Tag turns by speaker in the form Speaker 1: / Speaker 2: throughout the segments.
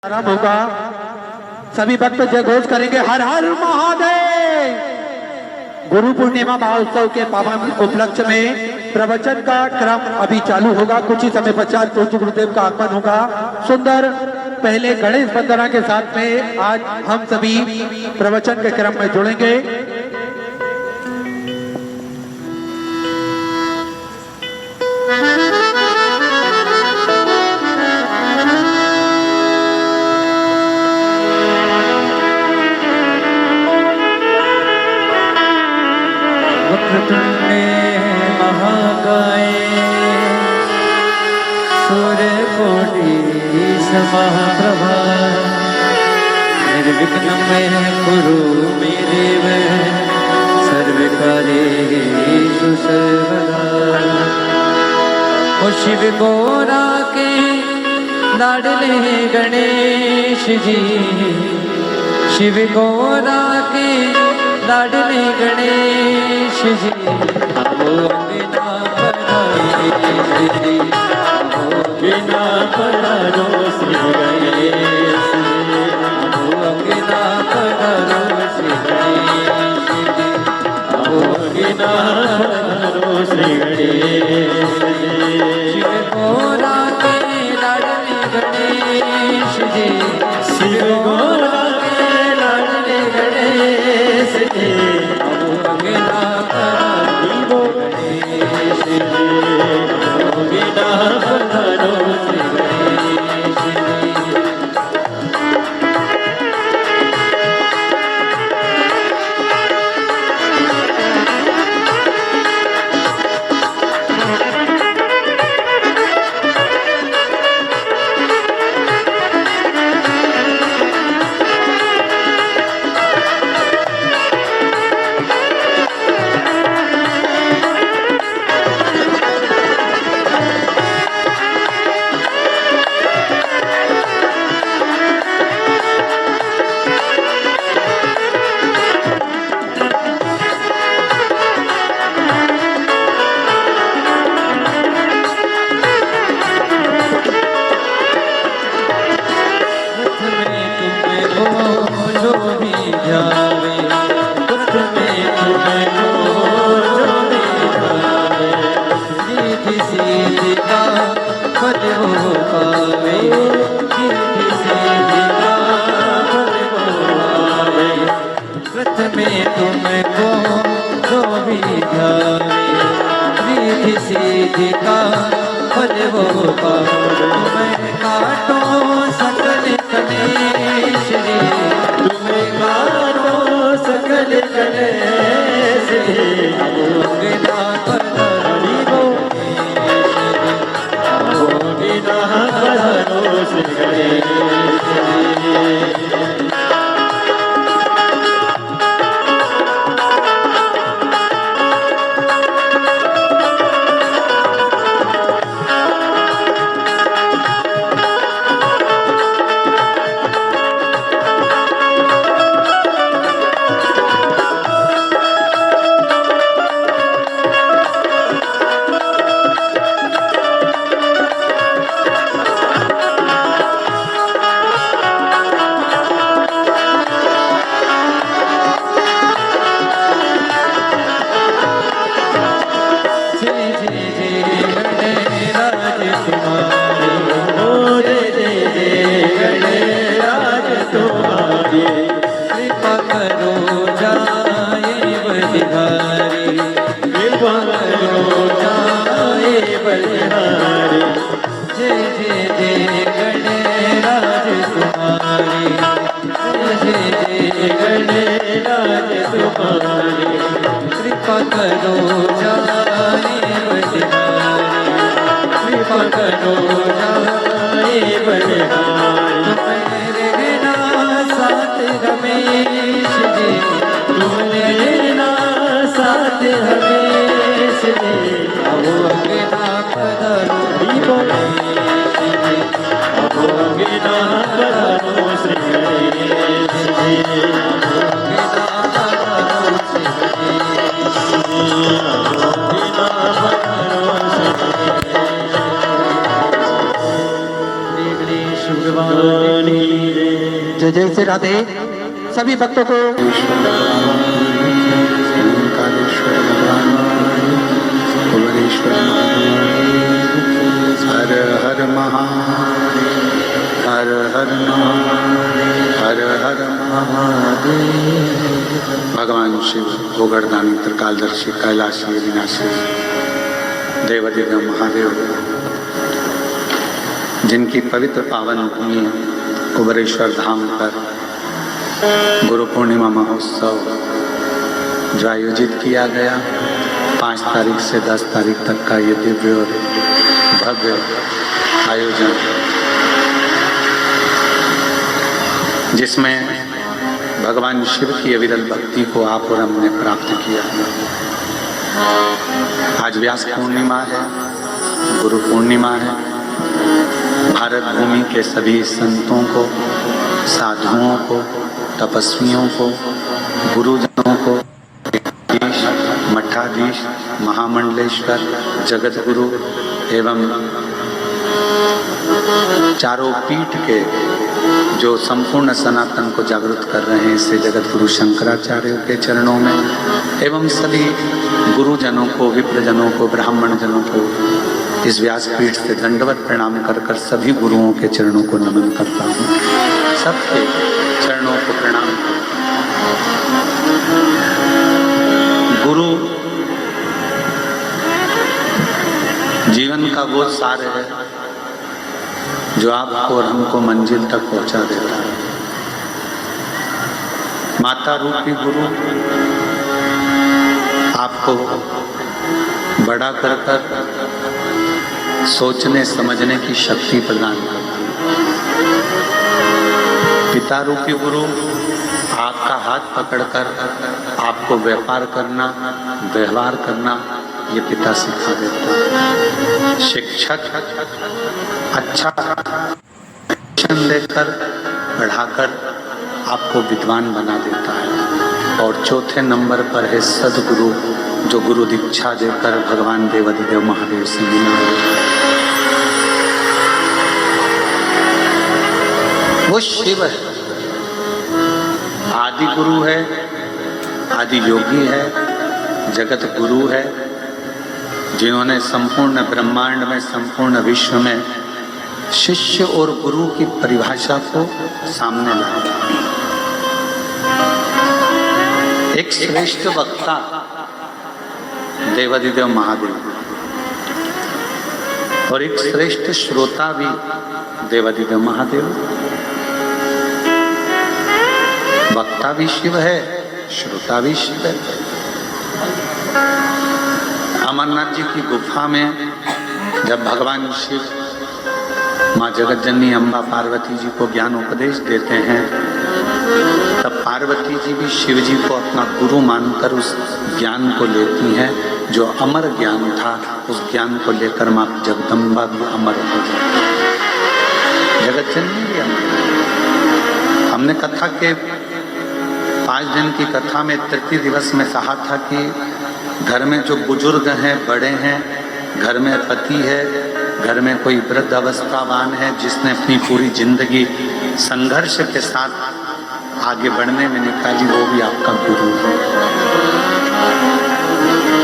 Speaker 1: आराम होगा। सभी भक्त जय घोष करेंगे हर हर महादेव। गुरु पूर्णिमा महोत्सव के पावन उपलक्ष्य में प्रवचन का क्रम अभी चालू होगा। कुछ ही समय पश्चात पूज्य गुरुदेव का आगमन होगा। सुंदर पहले गणेश वंदना के साथ में आज हम सभी प्रवचन के क्रम में जुड़ेंगे।
Speaker 2: वक्रतुंडे महाकाय सूर्यकोटि समप्रभा निर्विघ्नं मे कुरु मे देव सर्वकार्येषु सर्वदा। ओ शिव गौरा के लाडले गणेश जी, शिव गौरा के लाडले गणेश जी, आओ बिना पराए जी, आओ बिना परारो श्री गणेश जी, आओ बिना परारो श्री गणेश जी, आओ बिना परारो श्री गणेश जी। शिव गौरा के लाडले गणेश जी, शिव गौरा के लाडले गणेश जी, आओ बिना परारो गणेश जी, आओ बिना परारो श्री गणेश जी।
Speaker 3: भगवान
Speaker 1: जय जय से राधे। सभी भक्तों को
Speaker 3: हर हर महादेव, हर हर महादेव, हर हर महादेव। भगवान शिव गोगर्दानी त्रिकालदर्शी कैलाशी विनाशी देवादिदेव महादेव, जिनकी पवित्र पावन भूमि कुबेरेश्वर धाम पर गुरु पूर्णिमा महोत्सव जो आयोजित किया गया 5 तारीख से 10 तारीख तक का ये दिव्य और भव्य आयोजन, जिसमें भगवान शिव की अविरल भक्ति को आप और हमने प्राप्त किया। आज व्यास पूर्णिमा है, गुरु पूर्णिमा है। भारत भूमि के सभी संतों को, साधुओं को, तपस्वियों को, गुरुजनों को, मठाधीश, महामंडलेश्वर, जगत गुरु एवं चारों पीठ के जो संपूर्ण सनातन को जागृत कर रहे हैं, ऐसे जगत गुरु शंकराचार्य के चरणों में एवं सभी गुरुजनों को, विप्रजनों को, ब्राह्मण जनों को इस व्यासपीठ से दंडवत प्रणाम कर कर सभी गुरुओं के चरणों को नमन करता हूँ। सबके चरणों को प्रणाम। गुरु जीवन का वो सार है जो आपको और हमको मंजिल तक पहुंचा देता है। माता रूपी गुरु आपको बड़ा कर कर सोचने समझने की शक्ति प्रदान करता है। पिता रूपी गुरु आपका हाथ पकड़कर आपको व्यापार करना, व्यवहार करना ये पिता सिखा देता है। शिक्षक अच्छा शिक्षण देकर, पढ़ाकर आपको विद्वान बना देता है। और चौथे नंबर पर है सदगुरु, जो गुरु दीक्षा देकर भगवान देवादिदेव महादेव से मिला। वो शिव है, आदि गुरु है, आदि योगी है, जगत गुरु है, जिन्होंने संपूर्ण ब्रह्मांड में, संपूर्ण विश्व में शिष्य और गुरु की परिभाषा को सामने लाया। एक श्रेष्ठ वक्ता देवादिदेव महादेव और एक श्रेष्ठ श्रोता भी देवादिदेव महादेव। वक्ता भी शिव है, श्रोता भी शिव है। अमरनाथ जी की गुफा में जब भगवान शिव माँ जगत जननी अम्बा पार्वती जी को ज्ञान उपदेश देते हैं, तब पार्वती जी भी शिव जी को अपना गुरु मानकर उस ज्ञान को लेती हैं, जो अमर ज्ञान था। उस ज्ञान को लेकर माँ जगदम्बा भी अमर हो गई, जगत जननी भी अमर। हमने कथा के 5 दिन की कथा में तृतीय दिवस में कहा था कि घर में जो बुजुर्ग हैं, बड़े हैं, घर में पति है, घर में कोई वृद्ध अवस्थावान है, जिसने अपनी पूरी जिंदगी संघर्ष के साथ आगे बढ़ने में निकाली, वो भी आपका गुरु है,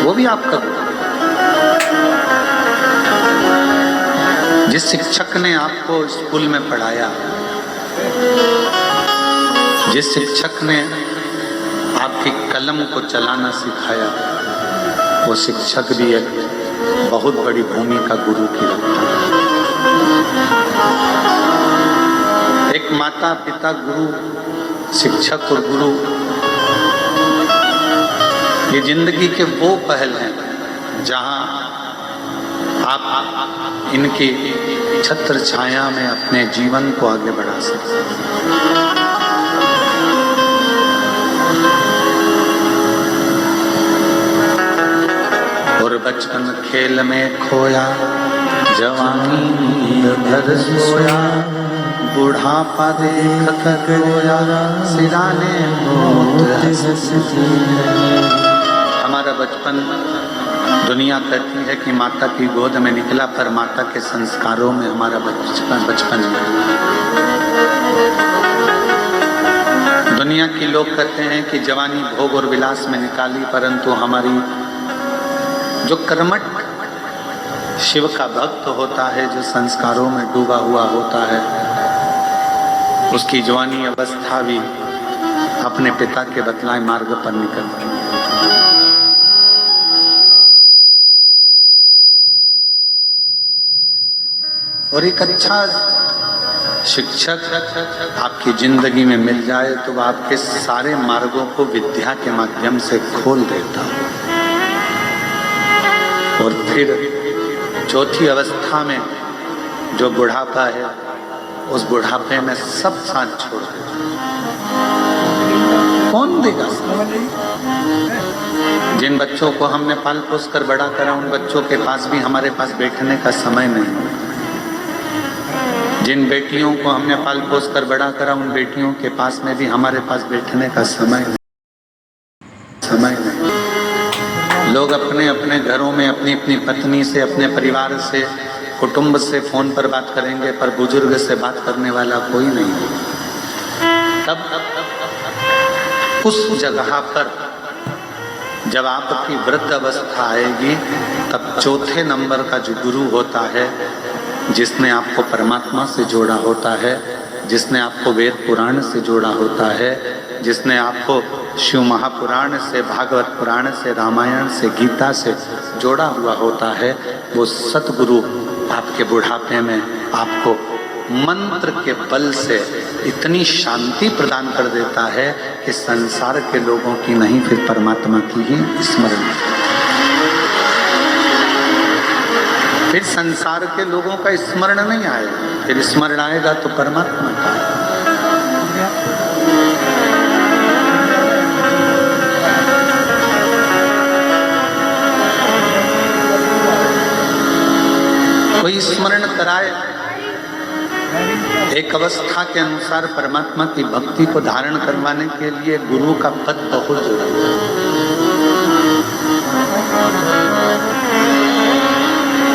Speaker 3: वो भी आपका गुरु। जिस शिक्षक ने आपको स्कूल में पढ़ाया, जिस शिक्षक ने आपकी कलम को चलाना सिखाया, वो शिक्षक भी एक बहुत बड़ी भूमिका गुरु की रखता है। एक माता पिता गुरु, शिक्षक और गुरु, ये जिंदगी के वो पहल हैं जहां आप इनकी छत्र छाया में अपने जीवन को आगे बढ़ा सकते हैं। और बचपन खेल में खोया, जवानी घर सोया, बुढ़ापा देख कर रोया, सिराने मौत हंसती है। हमारा बचपन, दुनिया कहती है कि माता की गोद में निकला, पर माता के संस्कारों में हमारा बचपन दुनिया के लोग कहते हैं कि जवानी भोग और विलास में निकाली, परंतु हमारी जो कर्मठ शिव का भक्त होता है, जो संस्कारों में डूबा हुआ होता है, उसकी जवानी अवस्था भी अपने पिता के बतलाए मार्ग पर निकलती है। और एक अच्छा शिक्षक आपकी जिंदगी में मिल जाए तो वह आपके सारे मार्गों को विद्या के माध्यम से खोल देता है। और फिर चौथी अवस्था में जो बुढ़ापा है, उस बुढ़ापे में सब साथ छोड़ देता। कौन देगा साथ? जिन बच्चों को हमने पाल पोस कर बड़ा करा, उन बच्चों के पास भी हमारे पास बैठने का समय नहीं। जिन बेटियों को हमने पाल पोस कर बड़ा करा, उन बेटियों के पास में भी हमारे पास बैठने का समय नहीं। लोग अपने अपने घरों में अपनी अपनी पत्नी से, अपने परिवार से, कुटुंब से फोन पर बात करेंगे, पर बुजुर्ग से बात करने वाला कोई नहीं। तब उस जगह पर जब आपकी वृद्ध अवस्था आएगी, तब चौथे नंबर का जो गुरु होता है, जिसने आपको परमात्मा से जोड़ा होता है, जिसने आपको वेद पुराण से जोड़ा होता है, जिसने आपको शिव महापुराण से, भागवत पुराण से, रामायण से, गीता से जोड़ा हुआ होता है, वो सतगुरु आपके बुढ़ापे में आपको मंत्र के बल से इतनी शांति प्रदान कर देता है कि संसार के लोगों की नहीं, फिर परमात्मा की ही स्मरण। फिर संसार के लोगों का स्मरण नहीं आएगा, फिर स्मरण आएगा तो परमात्मा का। कोई स्मरण कराए। एक अवस्था के अनुसार परमात्मा की भक्ति को धारण करवाने के लिए गुरु का पद बहुत जरूरी है।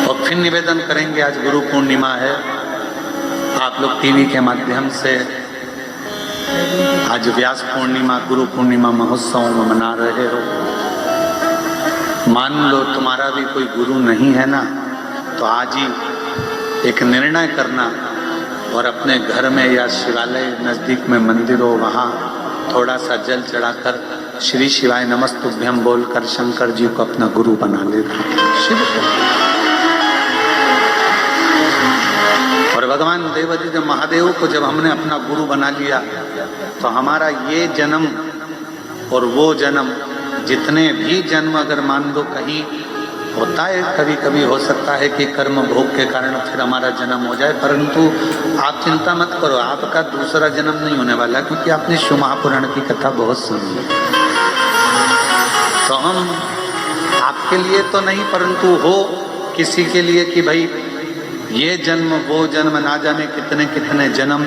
Speaker 3: और फिर निवेदन करेंगे, आज गुरु पूर्णिमा है, आप लोग टीवी के माध्यम से आज व्यास पूर्णिमा, गुरु पूर्णिमा महोत्सव में मना रहे हो। मान लो तुम्हारा भी कोई गुरु नहीं है ना, तो आज ही एक निर्णय करना और अपने घर में या शिवालय नजदीक में मंदिर हो, वहाँ थोड़ा सा जल चढ़ाकर श्री शिवाय नमस्तुभ्यम बोलकर शंकर जी को अपना गुरु बना लेना। शिव और भगवान देवादिदेव महादेव को जब हमने अपना गुरु बना लिया, तो हमारा ये जन्म और वो जन्म, जितने भी जन्म अगर मान लो कहीं होता है, कभी कभी हो सकता है कि कर्म भोग के कारण फिर हमारा जन्म हो जाए, परंतु आप चिंता मत करो, आपका दूसरा जन्म नहीं होने वाला, क्योंकि आपने शिव महापुराण की कथा बहुत सुनी है। तो हम आपके लिए तो नहीं, परंतु हो किसी के लिए कि भाई ये जन्म वो जन्म, ना जाने कितने कितने जन्म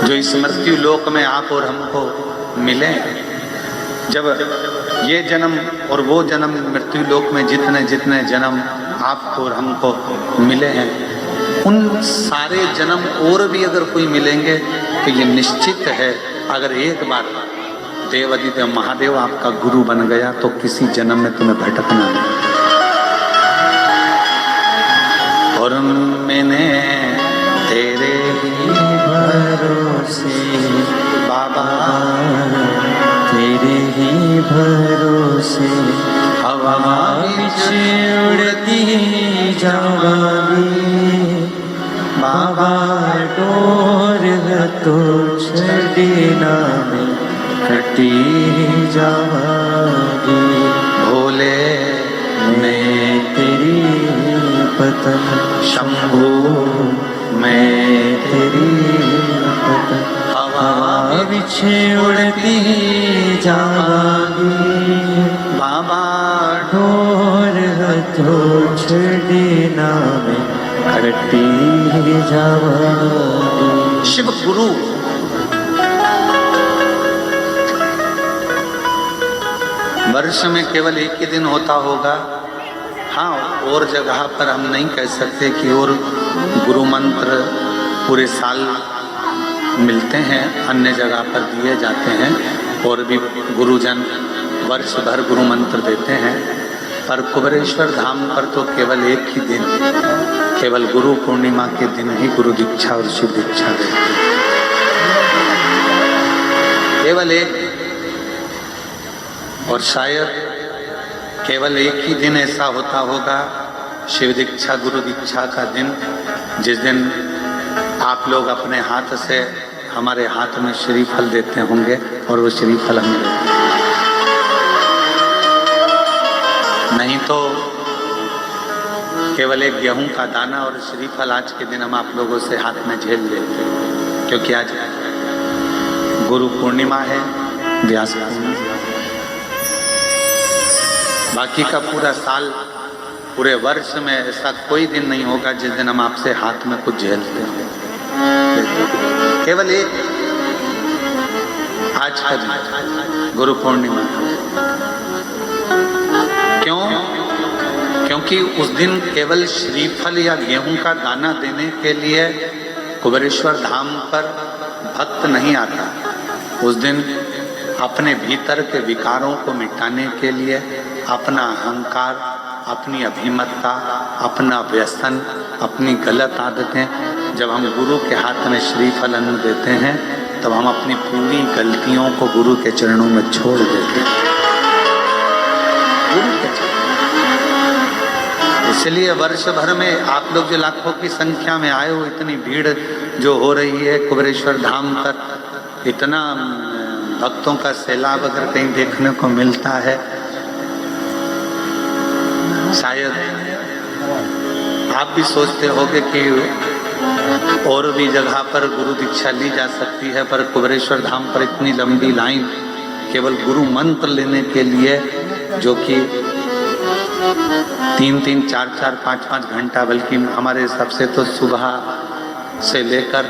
Speaker 3: जो इस मृत्यु लोक में आप और हमको मिले। जब ये जन्म और वो जन्म मृत्यु लोक में जितने जितने जन्म आपको और हमको मिले हैं, उन सारे जन्म और भी अगर कोई मिलेंगे तो ये निश्चित है, अगर एक बार देवादिदेव महादेव आपका गुरु बन गया तो किसी जन्म में तुम्हें भटकना नहीं। और मैंने तेरे ही भरोसे बाबा,
Speaker 2: तेरे ही भरोसे हवा विच उड़ती जावांगी, बाबा डोर तो छड़ीना में कटी जावांगी।
Speaker 3: भोले
Speaker 2: मैं तेरी पतन
Speaker 3: शंभू,
Speaker 2: मैं तेरी पतन हवा विच उड़ती जावांगी,
Speaker 3: बाबा
Speaker 2: डोर तो छड़ीना में कटी जावांगी।
Speaker 3: शिव गुरु वर्ष में केवल एक ही दिन होता होगा। हाँ, और जगह पर हम नहीं कह सकते कि और गुरु मंत्र पूरे साल मिलते हैं, अन्य जगह पर दिए जाते हैं, और भी गुरुजन वर्ष भर गुरु मंत्र देते हैं, पर कुबेरेश्वर धाम पर तो केवल एक ही दिन, केवल गुरु पूर्णिमा के दिन ही गुरु दीक्षा और शिव दीक्षा देते हैं, केवल एक। और शायद केवल एक ही दिन ऐसा होता होगा, शिव दीक्षा गुरु दीक्षा का दिन, जिस दिन आप लोग अपने हाथ से हमारे हाथ में श्रीफल देते होंगे और वो श्रीफल हमें देते हैं। नहीं तो केवल एक गेहूं का दाना और श्रीफल आज के दिन हम आप लोगों से हाथ में झेल लेते हैं, क्योंकि आज गुरु पूर्णिमा है, व्यास पूर्णिमा। बाकी का पूरा साल, पूरे वर्ष में ऐसा कोई दिन नहीं होगा जिस दिन हम आपसे हाथ में कुछ झेलते हैं। केवल एक आज का दिन गुरु पूर्णिमा। क्यों? क्योंकि उस दिन केवल श्रीफल या गेहूं का दाना देने के लिए कुबेरेश्वर धाम पर भक्त नहीं आता। उस दिन अपने भीतर के विकारों को मिटाने के लिए, अपना अहंकार, अपनी अभिमत्ता, अपना व्यसन, अपनी गलत आदतें, जब हम गुरु के हाथ में श्रीफल अन्न देते हैं तब हम अपनी पूरी गलतियों को गुरु के चरणों में छोड़ देते हैं, गुरु के चरणों। इसलिए वर्ष भर में आप लोग जो लाखों की संख्या में आए हो, इतनी भीड़ जो हो रही है कुबेरेश्वर धाम पर, इतना भक्तों का सैलाब अगर कहीं देखने को मिलता है, शायद आप भी सोचते होंगे कि और भी जगह पर गुरु दीक्षा ली जा सकती है, पर कुबेरेश्वर धाम पर इतनी लंबी लाइन केवल गुरु मंत्र लेने के लिए, जो कि 3-3, 4-4, 5-5 घंटा, बल्कि हमारे हिसाब से तो सुबह से लेकर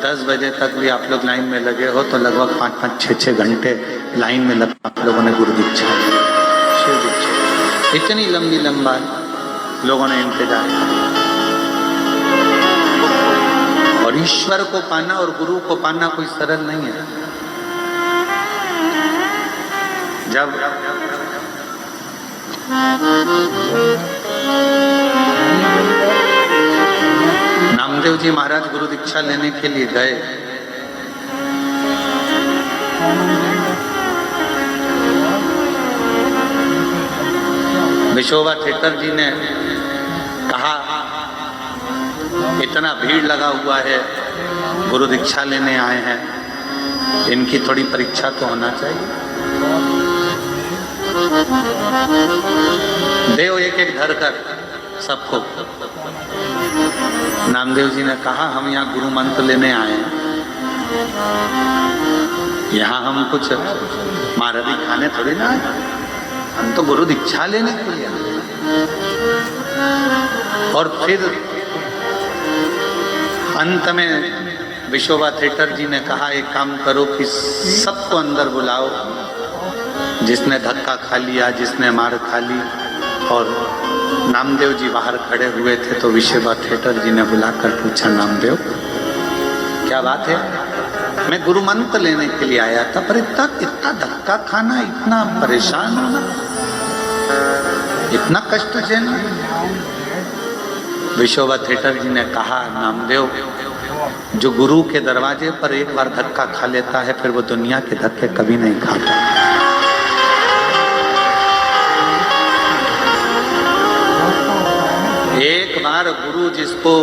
Speaker 3: 10 बजे तक भी आप लोग लाइन में लगे हो तो लगभग 5-5, 6-6 घंटे लाइन में लग आप लोगों ने गुरु दीक्षा ली, शिव दीक्षा। इतनी लंबी लंबा लोगों ने इंतजार किया। और ईश्वर को पाना और गुरु को पाना कोई सरल नहीं है। जब नामदेव जी महाराज गुरु दीक्षा लेने के लिए गए, विशोबा ठेकर जी ने कहा, इतना भीड़ लगा हुआ है, गुरु दीक्षा लेने आए हैं, इनकी थोड़ी परीक्षा तो होना चाहिए। देव एक एक धर कर सबको। नामदेव जी ने कहा, हम यहाँ गुरु मंत्र लेने आए हैं, यहाँ हम कुछ महारथी खाने थोड़ी ना आए, हम तो गुरु दीक्षा लेने के लिए आए। और फिर अंत में विशोबा थिएटर जी ने कहा, एक काम करो कि सबको अंदर बुलाओ, जिसने धक्का खा लिया, जिसने मार खा ली। और नामदेव जी बाहर खड़े हुए थे तो विशोबा थिएटर जी ने बुलाकर पूछा, नामदेव क्या बात है? मैं गुरु मंत्र लेने के लिए आया था, पर इतना धक्का खाना, इतना परेशान होना, इतना कष्ट झेलना। विशोबा थिएटर जी ने कहा, नामदेव, जो गुरु के दरवाजे पर एक बार धक्का खा लेता है फिर वो दुनिया के धक्के कभी नहीं खाता। एक बार गुरु जिसको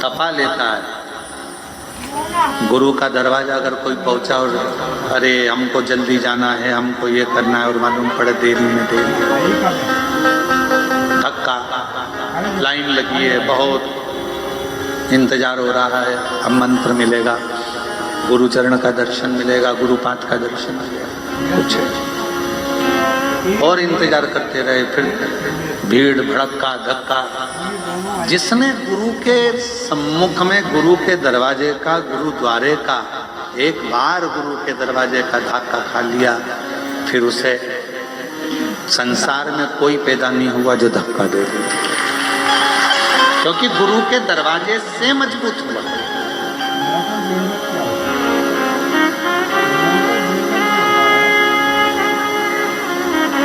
Speaker 3: तपा लेता है, गुरु का दरवाजा अगर कोई पहुंचा और अरे हमको जल्दी जाना है, हमको ये करना है, और मालूम पड़े देरी में देरी, धक्का, लाइन लगी है, बहुत इंतजार हो रहा है, अब मंत्र मिलेगा, गुरु चरण का दर्शन मिलेगा, गुरुपाद का दर्शन मिलेगा, कुछ और इंतजार करते रहे। फिर भीड़ भड़का धक्का। जिसने गुरु के सम्मुख में, गुरु के दरवाजे का, गुरुद्वारे का, एक बार गुरु के दरवाजे का धक्का खा लिया, फिर उसे संसार में कोई पैदा नहीं हुआ जो धक्का दे दे, क्योंकि गुरु के दरवाजे से मजबूत हुआ।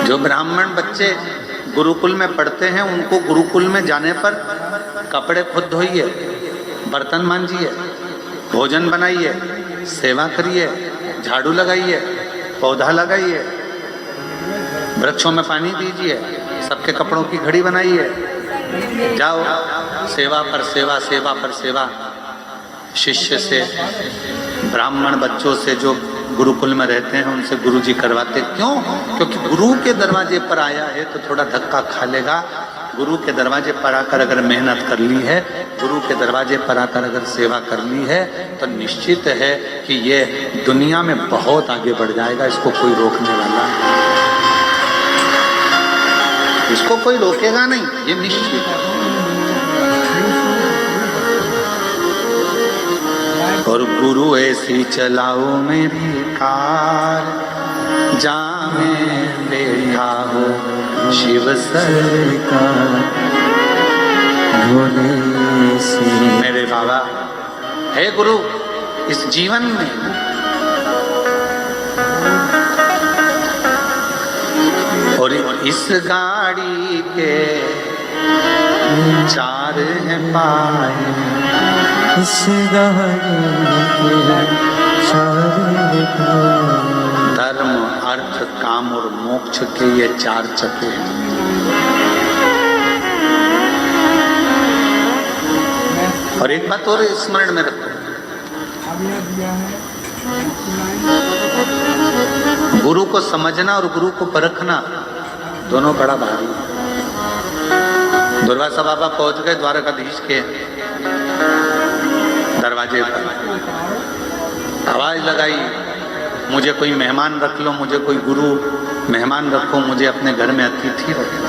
Speaker 3: जो ब्राह्मण बच्चे गुरुकुल में पढ़ते हैं उनको गुरुकुल में जाने पर कपड़े खुद धोइए, बर्तन मांजिए, भोजन बनाइए, सेवा करिए, झाड़ू लगाइए, पौधा लगाइए, वृक्षों में पानी दीजिए, सबके कपड़ों की घड़ी बनाइए, जाओ सेवा पर सेवा, सेवा पर सेवा। शिष्य से, ब्राह्मण बच्चों से जो गुरुकुल में रहते हैं उनसे गुरुजी करवाते। क्यों? क्योंकि गुरु के दरवाजे पर आया है तो थोड़ा धक्का खा लेगा। गुरु के दरवाजे पर आकर अगर मेहनत कर ली है, गुरु के दरवाजे पर आकर अगर सेवा कर ली है तो निश्चित है कि ये दुनिया में बहुत आगे बढ़ जाएगा। इसको कोई रोकने वाला नहीं, इसको कोई रोकेगा नहीं, ये निश्चित है। और गुरु ऐसी चलाओ मेरी कार, जा में बैठा हो शिव सरकार।
Speaker 2: भोले से
Speaker 3: मेरे बाबा हे गुरु, इस जीवन में और इस गाड़ी के चार हैं पाए,
Speaker 2: इस गाड़ी के सारे
Speaker 3: धर्म अर्थ काम और मोक्ष के ये चार चक्के हैं। और एक बात और स्मरण में रखो, गुरु को समझना और गुरु को परखना दोनों बड़ा भारी है। दुर्वासा बाबा पहुंच गए द्वारकाधीश के दरवाजे पर, आवाज लगाई, मुझे कोई मेहमान रख लो, मुझे कोई गुरु मेहमान रखो, मुझे अपने घर में अतिथि रखो।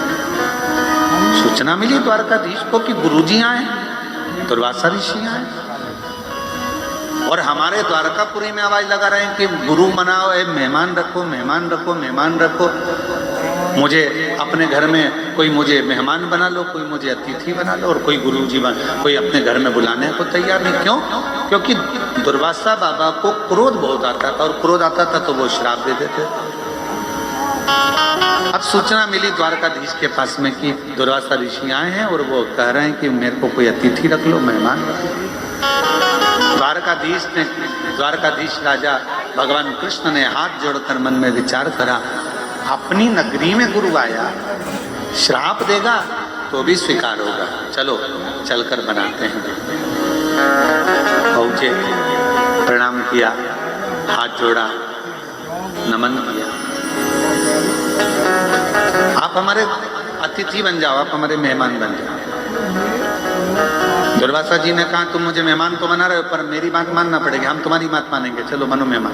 Speaker 3: सूचना मिली द्वारकाधीश को कि गुरुजी आए, दुर्वासा ऋषि आए, और हमारे द्वारकापुरी में आवाज लगा रहे हैं कि गुरु मनाओ, मेहमान रखो, मेहमान रखो, मेहमान रखो। मुझे अपने घर में कोई मुझे मेहमान बना लो, कोई मुझे अतिथि बना लो, और कोई गुरुजी कोई अपने घर में बुलाने को तैयार नहीं। क्यों? क्योंकि दुर्वासा बाबा को क्रोध बहुत आता था, और क्रोध आता था तो वो श्राप दे देते। अब सूचना मिली द्वारकाधीश के पास में कि दुर्वासा ऋषि आए हैं और वो कह रहे हैं कि मेरे को कोई अतिथि रख लो, मेहमान रख लो। द्वारकाधीश राजा भगवान कृष्ण ने हाथ जोड़कर मन में विचार करा, अपनी नगरी में गुरु आया, श्राप देगा तो भी स्वीकार होगा, चलो चलकर बनाते हैं। पहुंचे, प्रणाम किया, हाथ जोड़ा, नमन किया। आप हमारे अतिथि बन जाओ, आप हमारे मेहमान बन जाओ। दुर्वासा जी ने कहा, तुम मुझे मेहमान तो बना रहे हो, पर मेरी बात मानना पड़ेगी, हम तुम्हारी बात मानेंगे, चलो बनो मेहमान।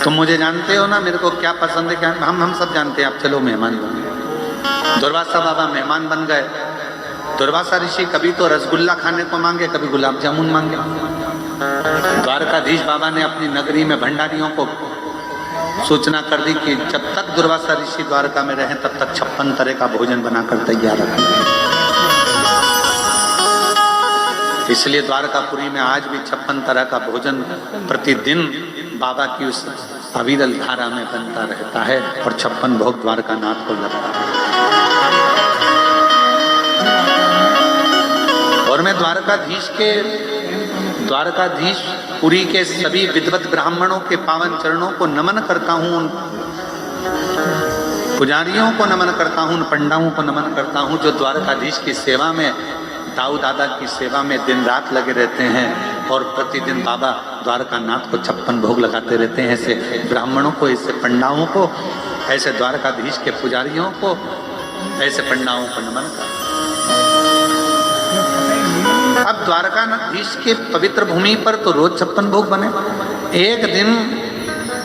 Speaker 3: तुम मुझे जानते हो ना, मेरे को क्या पसंद है, क्या हम सब जानते हैं, आप चलो मेहमान बनो। दुर्वासा बाबा मेहमान बन गए। दुर्वासा ऋषि कभी तो रसगुल्ला खाने को मांगे, कभी गुलाब जामुन मांगे। द्वारकाधीश बाबा ने अपनी नगरी में भंडारियों को सूचना कर दी कि जब तक दुर्वासा ऋषि द्वारका में रहें तब तक 56 तरह का भोजन बनाकर तैयार रखें। इसलिए द्वारकापुरी में आज भी 56 तरह का भोजन प्रतिदिन बाबा की उस अविरल धारा में बनता रहता है, और 56 भोग द्वारकानाथ को लगता है। और मैं द्वारकाधीश पुरी के सभी विद्वत ब्राह्मणों के पावन चरणों को नमन करता हूँ, उन पुजारियों को नमन करता हूँ, उन पंडाओं को नमन करता हूँ जो द्वारकाधीश की सेवा में, दाऊ दादा की सेवा में दिन रात लगे रहते हैं, और प्रतिदिन बाबा द्वारकानाथ को 56 भोग लगाते रहते हैं। ऐसे ब्राह्मणों को, ऐसे पंडाओं को, ऐसे द्वारकाधीश के पुजारियों को, ऐसे पंडाओं को नमन करता। अब द्वारकाधीश के पवित्र भूमि पर तो रोज 56 भोग बने। एक दिन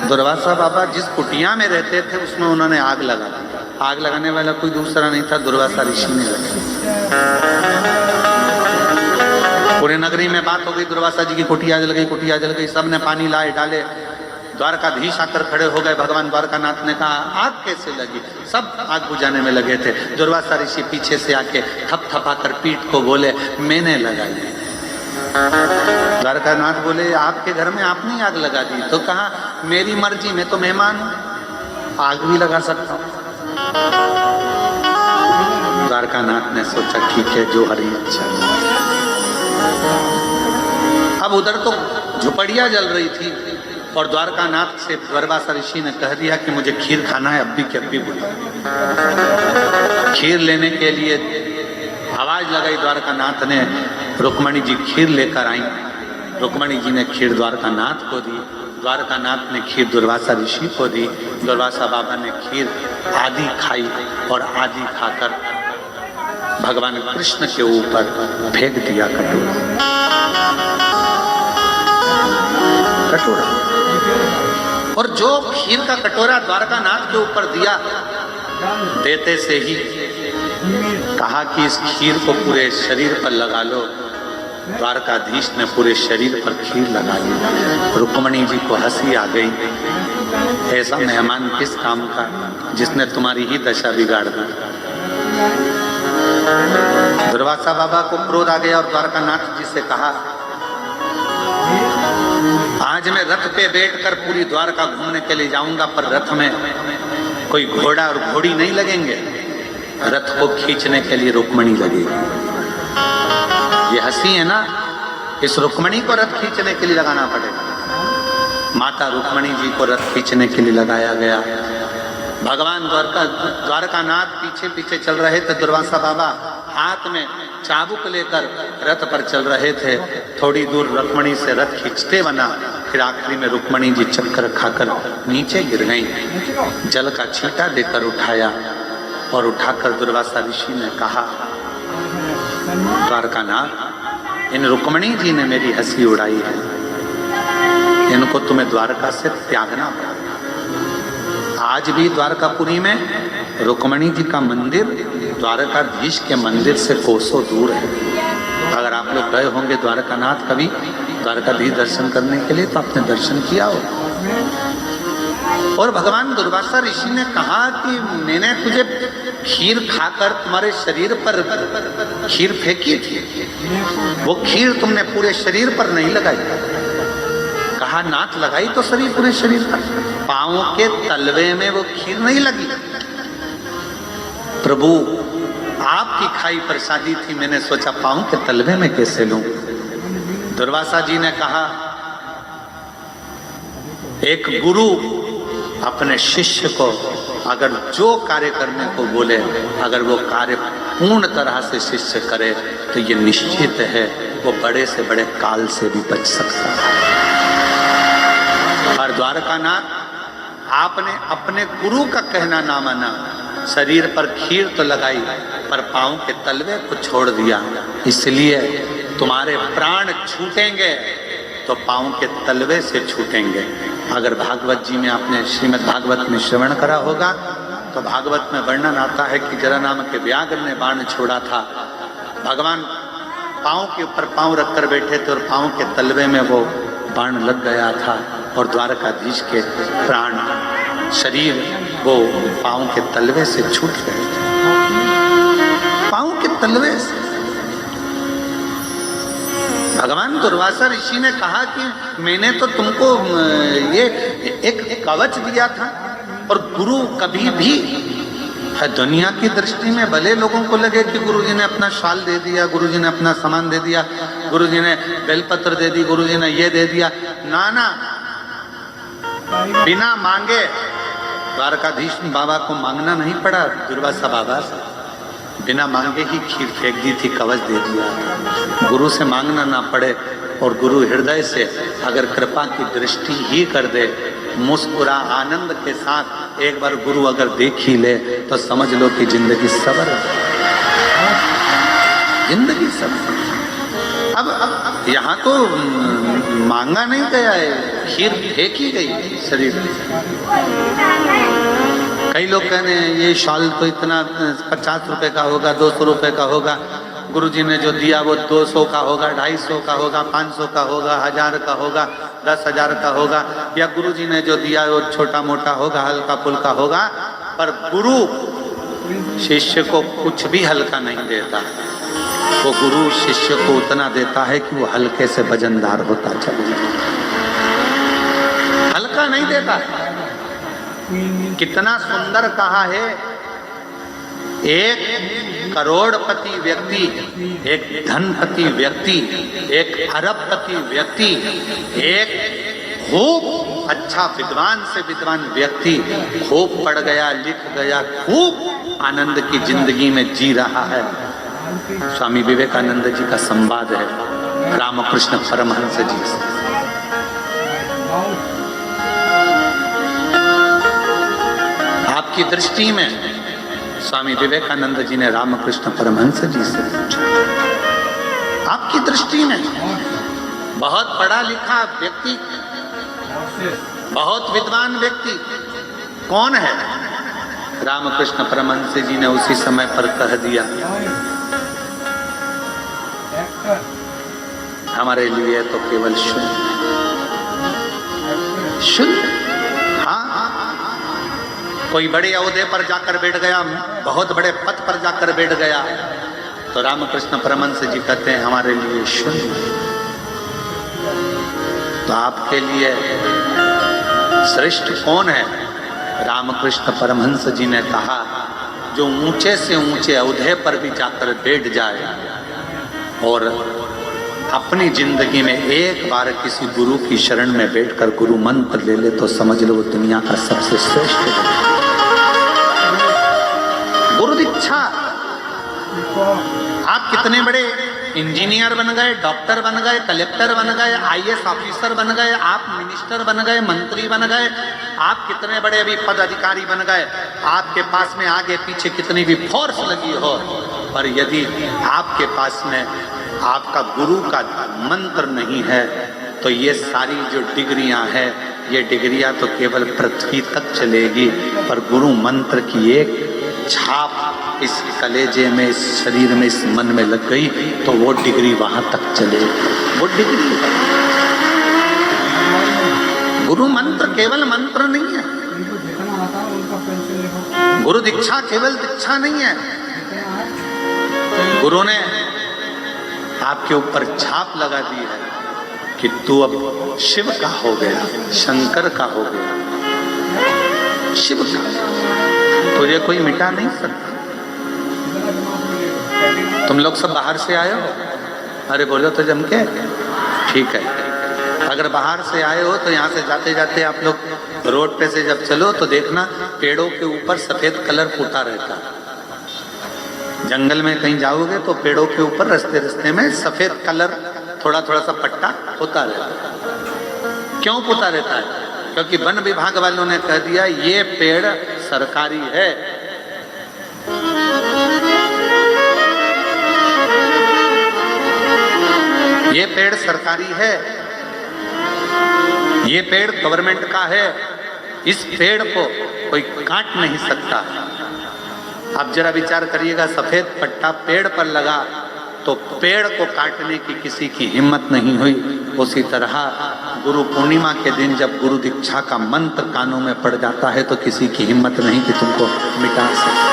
Speaker 3: दुर्वासा बाबा जिस कुटिया में रहते थे उसमें उन्होंने आग लगा दी। आग लगाने वाला कोई दूसरा नहीं था, दुर्वासा ऋषि ने लगाई। पूरे नगरी में बात हो गई, दुर्वासा जी की कुटिया जल गई, कुटिया जल गई। सबने पानी लाए डाले, द्वारकाधीश आकर खड़े हो गए। भगवान द्वारकानाथ ने कहा, आग कैसे लगी? सब आग बुझाने में लगे थे। दुर्वासा ऋषि पीछे से आके थपथपाकर पीठ को बोले, मैंने लगाई। द्वारकानाथ बोले आपके घर में आपने आग लगा दी, तो कहा मेरी मर्जी, मैं तो मेहमान हूं, आग भी लगा सकता हूं। द्वारकानाथ ने सोचा ठीक है, जो हरी इच्छा। अब उधर तो झुपड़ियां जल रही थी और द्वारकानाथ से दुर्वासा ऋषि ने कह दिया कि मुझे खीर खाना है, अभी के अभी बुला। खीर लेने के लिए आवाज लगाई द्वारकानाथ ने, रुक्मणी जी खीर लेकर आई। रुक्मणी जी ने खीर द्वारकानाथ को दी, द्वारकानाथ ने खीर दुर्वासा ऋषि को दी, दुर्वासा बाबा ने खीर आधी खाई और आधी खाकर भगवान कृष्ण के ऊपर फेंक दिया कटोरा। और जो खीर का कटोरा द्वारकानाथ के ऊपर दिया, देते से ही कहा कि इस खीर को पूरे शरीर पर लगा लो। द्वारकाधीश ने पूरे शरीर पर खीर लगा ली। रुक्मणी जी को हंसी आ गई, ऐसा मेहमान किस काम का जिसने तुम्हारी ही दशा बिगाड़ दी। दुर्वासा बाबा को क्रोध आ गया और द्वारकानाथ जी से कहा आज मैं रथ पे बैठकर पूरी द्वारका घूमने के लिए जाऊंगा, पर रथ में कोई घोड़ा और घोड़ी नहीं लगेंगे, रथ को खींचने के लिए रुक्मणी लगेगी। ये हंसी है ना, इस रुक्मणी को रथ खींचने के लिए लगाना पड़ेगा। माता रुक्मणी जी को रथ खींचने के लिए लगाया गया। भगवान द्वारकानाथ पीछे पीछे चल रहे थे, दुर्वासा बाबा हाथ में चाबुक लेकर रथ पर चल रहे थे। थोड़ी दूर रुक्मणी से रथ खींचते बना, फिर आखिरी में रुक्मणी जी चक्कर खाकर नीचे गिर गईं। जल का छींटा देकर उठाया और उठाकर दुर्वासा ऋषि ने कहा द्वारकानाथ, इन रुक्मणी जी ने मेरी हंसी उड़ाई है, इनको तुम्हें द्वारका से त्यागना पड़ा। आज भी द्वारकापुरी में रुक्मणी जी का मंदिर द्वारकाधीश के मंदिर से कोसों दूर है। अगर आप लोग गए होंगे द्वारकानाथ कभी द्वारकाधीश दर्शन करने के लिए, तो आपने दर्शन किया हो। और भगवान दुर्वासा ऋषि ने कहा कि मैंने तुझे खीर खाकर तुम्हारे शरीर पर खीर फेंकी थी, वो खीर तुमने पूरे शरीर पर नहीं लगाई। कहा नाथ लगाई तो सभी पूरे शरीर पर, पांवों के तलवे में वो खीर नहीं लगी। प्रभु आपकी खाई प्रसादी थी, मैंने सोचा पांव के तलवे में कैसे लूं। दुर्वासा जी ने कहा एक गुरु अपने शिष्य को अगर जो कार्य करने को बोले, अगर वो कार्य पूर्ण तरह से शिष्य करे, तो ये निश्चित है वो बड़े से बड़े काल से भी बच सकता है। और द्वारकानाथ आपने अपने गुरु का कहना ना माना, शरीर पर खीर तो लगाई पर पांव के तलवे को छोड़ दिया। इसलिए तुम्हारे प्राण छूटेंगे तो पांव के तलवे से छूटेंगे। अगर भागवत जी में आपने श्रीमद् भागवत में श्रवण करा होगा तो भागवत में वर्णन आता है कि जरा नाम के व्याघ्र ने बाण छोड़ा था। भगवान पांव के ऊपर पांव रखकर बैठे थे और पांव के तलवे में वो बाण लग गया था और द्वारकाधीश के प्राण शरीर वो पांव के तलवे से छूट गए थे। पांव के तलवे से भगवान दुर्वासा ऋषि ने कहा कि मैंने तो तुमको ये एक कवच दिया था, और गुरु कभी भी दुनिया की दृष्टि में भले लोगों को लगे कि गुरुजी ने अपना शाल दे दिया, गुरुजी ने अपना सामान दे दिया, गुरुजी ने बेलपत्र दे दी, गुरुजी ने ये दे दिया, ना बिना मांगे द्वारकाधीश बाबा को मांगना नहीं पड़ा। दुर्वासा बाबा से बिना मांगे ही खीर फेंक दी थी, कवच दे दिया। गुरु से मांगना ना पड़े और गुरु हृदय से अगर कृपा की दृष्टि ही कर दे, मुस्कुरा आनंद के साथ एक बार गुरु अगर देख ही ले, तो समझ लो कि जिंदगी सबर है, जिंदगी सबर। अब यहाँ तो मांगा नहीं गया है, खीर फेंकी गई शरीर में। कई लोग कहने ये शाल तो इतना 50 रुपए का होगा, 200 रुपए का होगा, गुरुजी ने जो दिया वो 200 का होगा, 250 का होगा, 500 का होगा, 1000 का होगा, 10,000 का होगा, या गुरुजी ने जो दिया वो छोटा मोटा होगा, हल्का फुल्का होगा। पर गुरु शिष्य को कुछ भी हल्का नहीं देता। वो गुरु शिष्य को उतना देता है कि वो हल्के से वजनदार होता चला जाता, हल्का नहीं देता। कितना सुंदर कहा है, एक करोड़पति व्यक्ति, एक धनपति व्यक्ति, एक अरबपति व्यक्ति, एक खूब अच्छा विद्वान से विद्वान व्यक्ति खूब पढ़ गया, लिख गया, खूब आनंद की जिंदगी में जी रहा है। स्वामी विवेकानंद जी का संवाद है रामकृष्ण परमहंस जी से। आपकी दृष्टि में स्वामी विवेकानंद जी ने रामकृष्ण परमहंस जी से पूछा, आपकी दृष्टि में बहुत पढ़ा लिखा व्यक्ति, बहुत विद्वान व्यक्ति कौन है? रामकृष्ण परमहंस जी ने उसी समय पर कह दिया, हमारे लिए तो केवल शून्य, शून्य। हाँ, कोई बड़े ओहदे पर जाकर बैठ गया, बहुत बड़े पद पर जाकर बैठ गया, तो रामकृष्ण परमहंस जी कहते हैं हमारे लिए शून्य। तो आपके लिए श्रेष्ठ कौन है? रामकृष्ण परमहंस जी ने कहा, जो ऊंचे से ऊंचे ओहदे पर भी जाकर बैठ जाए और अपनी जिंदगी में एक बार किसी गुरु की शरण में बैठकर गुरु मंत्र ले ले तो समझ लो वो दुनिया का सबसे श्रेष्ठ है। गुरु दीक्षा। आप कितने बड़े इंजीनियर बन गए, डॉक्टर बन गए, कलेक्टर बन गए, आईएएस ऑफिसर बन गए, आप मिनिस्टर बन गए, मंत्री बन गए, आप कितने बड़े अभी पद अधिकारी बन गए, आपके पास में आगे पीछे कितनी भी फोर्स लगी हो, पर यदि आपके पास में आपका गुरु का मंत्र नहीं है तो ये सारी जो डिग्रियां हैं, ये डिग्रियां तो केवल पृथ्वी तक चलेगी, पर गुरु मंत्र की एक छाप इस कलेजे में, इस शरीर में, इस मन में लग गई तो वो डिग्री वहां तक चलेगी। वो डिग्री है। गुरु मंत्र केवल मंत्र नहीं है, गुरु दीक्षा केवल दीक्षा नहीं है। गुरु ने आपके ऊपर छाप लगा दी है कि तू अब शिव का हो गया, शंकर का हो गया, शिव का। तुझे कोई मिटा नहीं सकता। तुम लोग सब बाहर से आए हो? अरे बोलो तो जम के। ठीक है, अगर बाहर से आए हो तो यहाँ से जाते जाते आप लोग रोड पे से जब चलो तो देखना पेड़ों के ऊपर सफेद कलर पुता रहता है। जंगल में कहीं जाओगे तो पेड़ों के ऊपर रास्ते रास्ते में सफेद कलर थोड़ा थोड़ा सा पट्टा होता रहता है। क्यों पुता रहता है? क्योंकि वन विभाग वालों ने कह दिया ये पेड़ सरकारी है। ये पेड़ सरकारी है, ये पेड़ गवर्नमेंट का है, इस पेड़ को कोई काट नहीं सकता। आप जरा विचार करिएगा, सफेद पट्टा पेड़ पर लगा तो पेड़ को काटने की किसी की हिम्मत नहीं हुई। उसी तरह गुरु पूर्णिमा के दिन जब गुरु दीक्षा का मंत्र कानों में पड़ जाता है तो किसी की हिम्मत नहीं कि तुमको मिटा सके।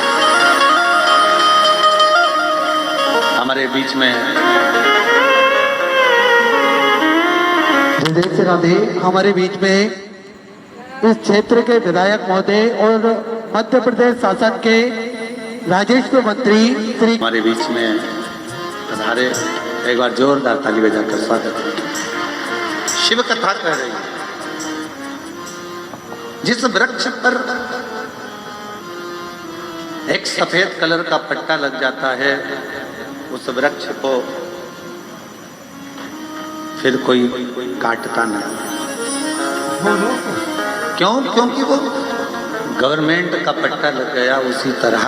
Speaker 3: हमारे बीच में
Speaker 1: जय श्री राधे। हमारे बीच में इस क्षेत्र के विधायक महोदय और मध्य प्रदेश शासन के राजस्व मंत्री श्री
Speaker 3: हमारे बीच में पधारे, एक बार जोरदार ताली बजाकर स्वागत है। शिव कथा कह रही है। जिस वृक्ष पर एक सफेद कलर का पट्टा लग जाता है उस वृक्ष को फिर कोई काटता नहीं। क्यों? क्योंकि वो गवर्नमेंट का पट्टा लग गया। उसी तरह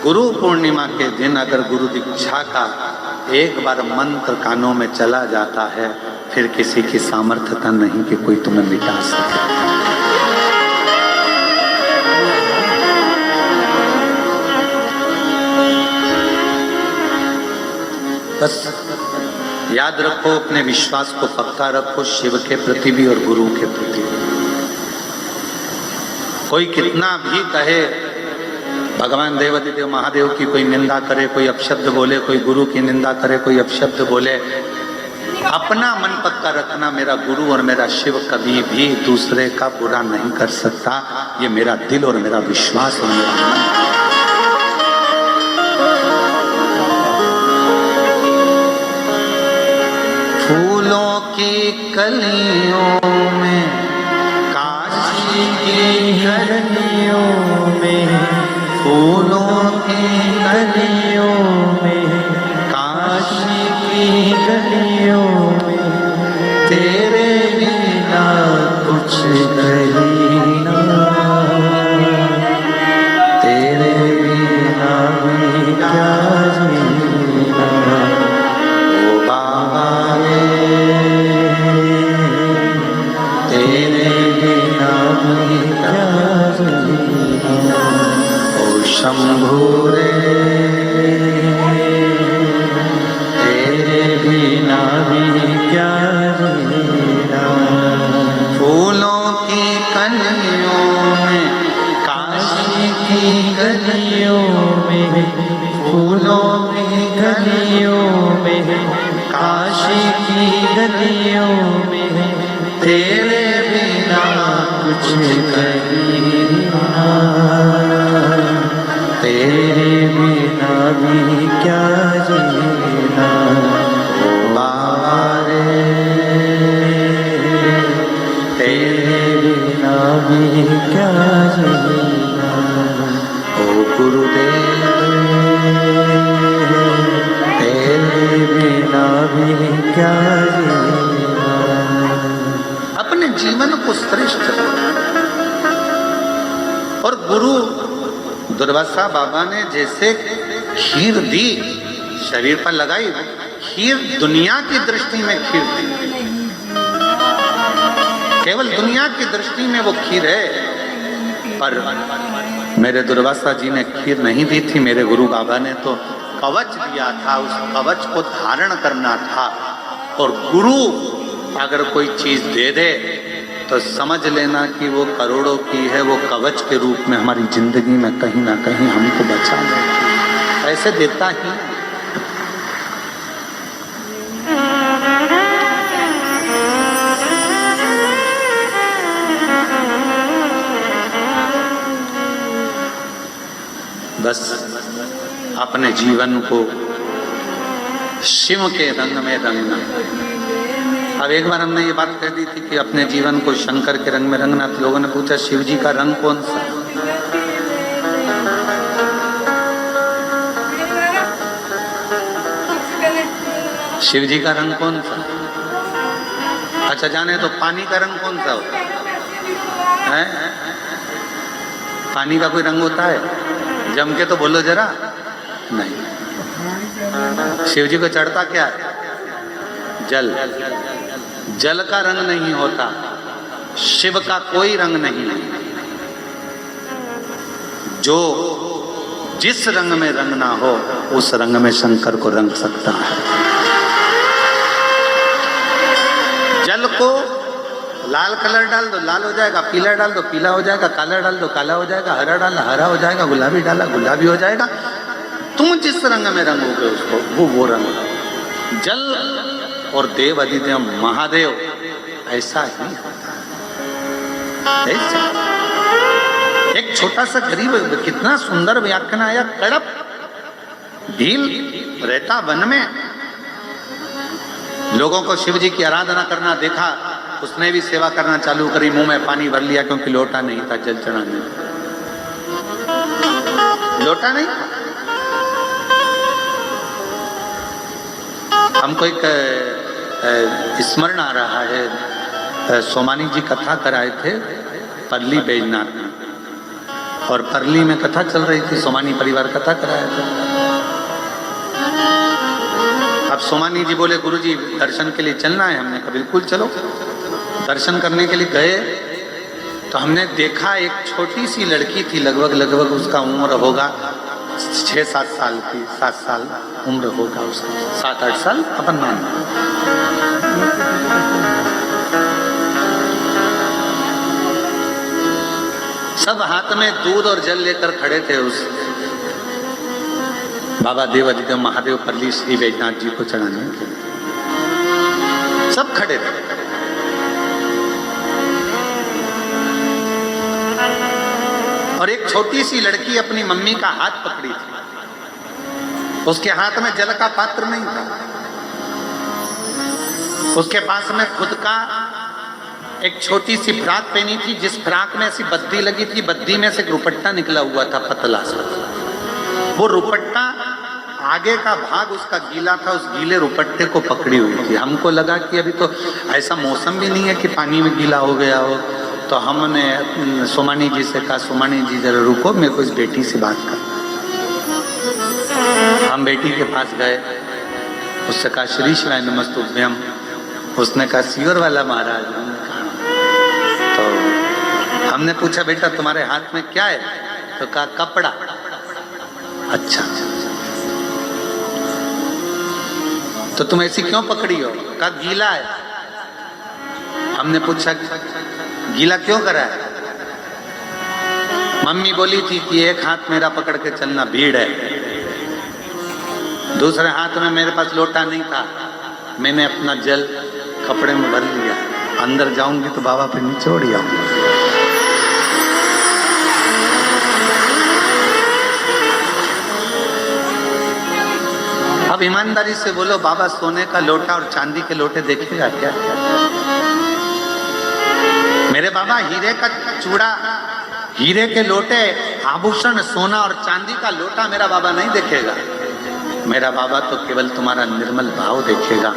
Speaker 3: गुरु पूर्णिमा के दिन अगर गुरु दीक्षा का एक बार मंत्र कानों में चला जाता है फिर किसी की सामर्थ्यता नहीं कि कोई तुम्हें मिटा सके। बस याद रखो, अपने विश्वास को पक्का रखो, शिव के प्रति भी और गुरु के प्रति भी। कोई कितना भी कहे भगवान देवाधिदेव महादेव की कोई निंदा करे, कोई अपशब्द बोले, कोई गुरु की निंदा करे, कोई अपशब्द बोले, अपना मन पक्का रखना, मेरा गुरु और मेरा शिव कभी भी दूसरे का बुरा नहीं कर सकता। ये मेरा दिल और मेरा विश्वास और मेरा मन। फूलों की कलियों में, काशी की
Speaker 2: गलियों में, फूलों की गलियों में, काशी की गलियों में, तेरे बिना कुछ कहीं ना, तेरे बिना भी क्या जीना, ओ बाबा रे, तेरे बिना भी क्या जीना, ओ शंभू रे, तेरे बिना भी क्या जीना।
Speaker 3: फूलों की कलियों में,
Speaker 2: काशी की गलियों में, फूलों की गलियों में, काशी की गलियों में, तेरे बिना कुछ कहीं ना, तेरे बिना भी क्या जीना, ओ बाबा रे, तेरे बिना भी क्या जीना,
Speaker 3: ओ गुरुदेव,
Speaker 2: तेरे बिना भी क्या जीना।
Speaker 3: अपने जीवन को श्रेष्ठ करो। और गुरु दुर्वासा बाबा ने जैसे खीर दी, शरीर पर लगाई, खीर दुनिया की दृष्टि में खीर दी, केवल दुनिया की दृष्टि में वो खीर है, पर मेरे दुर्वासा जी ने खीर नहीं दी थी, मेरे गुरु बाबा ने तो कवच दिया था, उस कवच को धारण करना था। और गुरु अगर कोई चीज दे दे तो समझ लेना कि वो करोड़ों की है, वो कवच के रूप में हमारी जिंदगी में कहीं ना कहीं हमको बचा ले, ऐसे देता ही। बस अपने जीवन को शिव के रंग में रंगना। अब एक बार हमने ये बात कह दी थी कि अपने जीवन को शंकर के रंग में रंगना, तो लोगों ने पूछा शिव जी का रंग कौन सा? शिव जी का रंग कौन सा? अच्छा जाने तो पानी का रंग कौन सा होता है? पानी का कोई रंग होता है? जम के तो बोलो जरा। नहीं। शिव जी को चढ़ता क्या है? जल। जल का रंग नहीं होता, शिव का कोई रंग नहीं है। जो जिस रंग में रंगना हो उस रंग में शंकर को रंग सकता है। जल को लाल कलर डाल दो लाल हो जाएगा, पीला डाल दो पीला हो जाएगा, काला डाल दो काला हो जाएगा, हरा डाला हरा हो जाएगा, गुलाबी डाला गुलाबी हो जाएगा। तुम जिस रंग में रंगोगे उसको वो रंग। जल और देव अधिदेव महादेव ऐसा ही ऐसा। एक छोटा सा गरीब कितना सुंदर व्याख्यान आया। कड़प भील रहता वन में, लोगों को शिव जी की आराधना करना देखा, उसने भी सेवा करना चालू करी। मुंह में पानी भर लिया क्योंकि लोटा नहीं था जल चढ़ाने, लोटा नहीं। हमको एक स्मरण आ रहा है, सोमानी जी कथा कराए थे परली बैजनाथ में, और परली में कथा चल रही थी, सोमानी परिवार कथा कराया था। अब सोमानी जी बोले गुरुजी दर्शन के लिए चलना है। हमने कहा बिल्कुल चलो। दर्शन करने के लिए गए तो हमने देखा एक छोटी सी लड़की थी, लगभग उसका उम्र होगा 6-7 साल की, 7 साल उम्र होगा उसका, 7-8 साल अपन मान। सब हाथ में दूध और जल लेकर खड़े थे। बाबा देवादिदेव महादेव पल्ली श्री वैद्यनाथ जी को चढ़ाने के लिए सब खड़े थे। और एक छोटी सी लड़की अपनी मम्मी का हाथ पकड़ी थी। उसके हाथ में जल का पात्र नहीं था, उसके पास में खुद का एक छोटी सी फ्राक पहनी थी, जिस फ्राक में ऐसी बद्दी लगी थी, बद्दी में से एक रुपट्टा निकला हुआ था पतला सा। वो रुपट्टा आगे का भाग उसका गीला था, उस गीले रुपट्टे को पकड़ी हुई थी। हमको लगा कि अभी तो ऐसा मौसम भी नहीं है कि पानी में गीला हो गया हो, तो हमने सुमानी जी से कहा, सुमानी जी जरा रुको, मेरे को इस बेटी से बात कर। हम बेटी के पास गए, उससे कहा श्री शिवाय नमस्तुभ्यम। उसने कहा सीवर वाला महाराज। तो हमने पूछा बेटा तुम्हारे हाथ में क्या है? तो कहा कपड़ा। अच्छा, तो तुम ऐसी क्यों पकड़ी हो? कहा गीला है। हमने पूछा गीला क्यों करा है? मम्मी बोली थी कि एक हाथ मेरा पकड़ के चलना, भीड़ है, दूसरे हाथ में मेरे पास लोटा नहीं था, मैंने अपना जल कपड़े में भर लिया, अंदर जाऊंगी तो बाबा पे निचोड़ जाऊंगी। अब ईमानदारी से बोलो, बाबा सोने का लोटा और चांदी के लोटे देखेगा क्या? मेरे बाबा हीरे का चूड़ा, हीरे के लोटे, आभूषण, सोना और चांदी का लोटा मेरा बाबा नहीं देखेगा। मेरा बाबा तो केवल तुम्हारा निर्मल भाव देखेगा,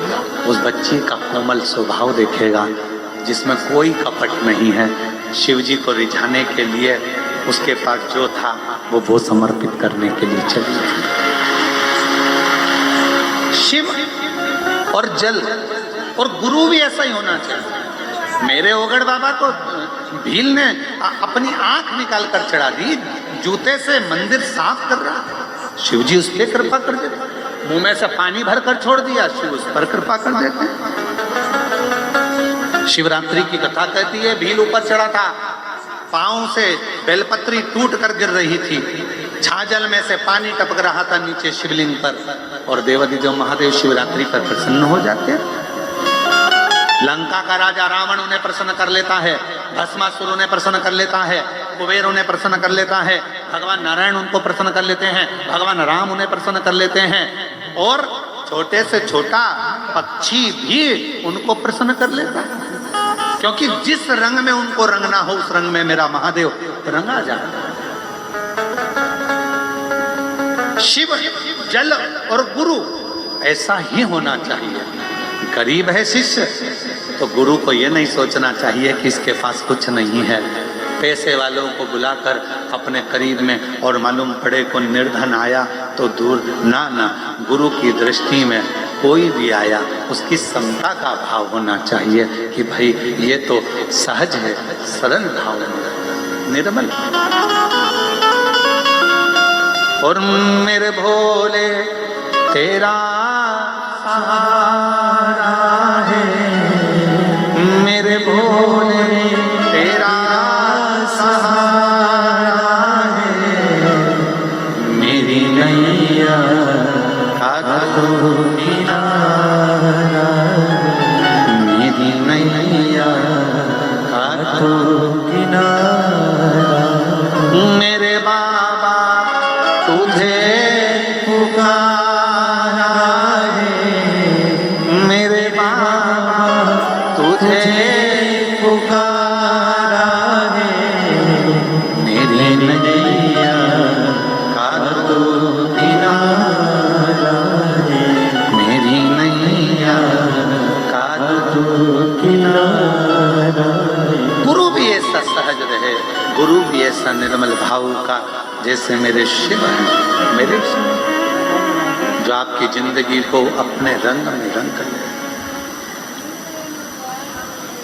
Speaker 3: उस बच्ची का कोमल स्वभाव देखेगा जिसमें कोई कपट नहीं है। शिव जी को रिझाने के लिए उसके पास जो था वो समर्पित करने के लिए चली। शिव और जल और गुरु भी ऐसा ही होना चाहिए। मेरे ओगड़ बाबा को भील ने अपनी आंख निकाल कर चढ़ा दी, जूते से मंदिर साफ कर रहा। शिव जी उस पर कृपा कर देते, मुंह में से पानी भर कर छोड़ दिया, शिव उस पर कृपा कर देते। शिवरात्रि की कथा कहती है, भील ऊपर चढ़ा था, पांव से बेलपत्री टूट कर गिर रही थी, छाजल में से पानी टपक रहा था नीचे शिवलिंग पर, और देवादिदेव महादेव शिवरात्रि पर प्रसन्न हो जाते हैं। लंका का राजा रावण उन्हें प्रसन्न कर लेता है, भस्मासुर उन्हें प्रसन्न कर लेता है, कुबेर उन्हें प्रसन्न कर लेता है, भगवान नारायण उनको प्रसन्न कर लेते हैं, भगवान राम उन्हें प्रसन्न कर लेते हैं, और छोटे से छोटा पक्षी भी उनको प्रसन्न कर लेता है। क्योंकि जिस रंग में उनको रंगना हो उस रंग में मेरा महादेव रंगा जाता है। शिव, जल और गुरु ऐसा ही होना चाहिए। गरीब है शिष्य तो गुरु को ये नहीं सोचना चाहिए कि इसके पास कुछ नहीं है। पैसे वालों को बुलाकर अपने करीब में, और मालूम पड़े को निर्धन आया तो दूर ना, गुरु की दृष्टि में कोई भी आया उसकी समता का भाव होना चाहिए कि भाई ये तो सहज है, सरल भाव, निर्मल। और मेरे भोले तेरा सहारा है, मेरे भोले तेरा सहारा है, मेरी नैया का तू किनारा, मेरी नैया का तू किनारा। मेरे बाबा तुझे पुकारा है, मेरे बाबा तुझे पुकारा है, मेरी नैया का तू किनारा है, मेरी नैया का तू किनारा है। गुरु भी ऐसा सहज रहे, गुरु भी ऐसा निर्मल भाव का जैसे मेरे शिव हैं, मेरे शिव जो आपकी जिंदगी को अपने रंग में रंग कर ले।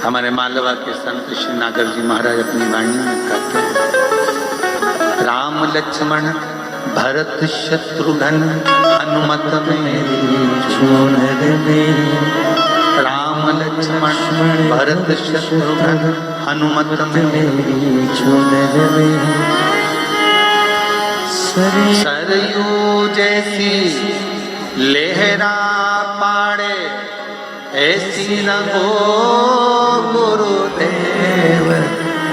Speaker 3: हमारे मालवा के संत श्री नागर जी महाराज अपनी वाणी में कहते हैं, राम लक्ष्मण भरत शत्रुघ्न हनुमत मेरी चूनर में, राम लक्ष्मण भरत शत्रुघ्न हनुमत मेरी चूनर में, सरयू जैसी लहरा पाड़े ऐसी रंगो गुरुदेव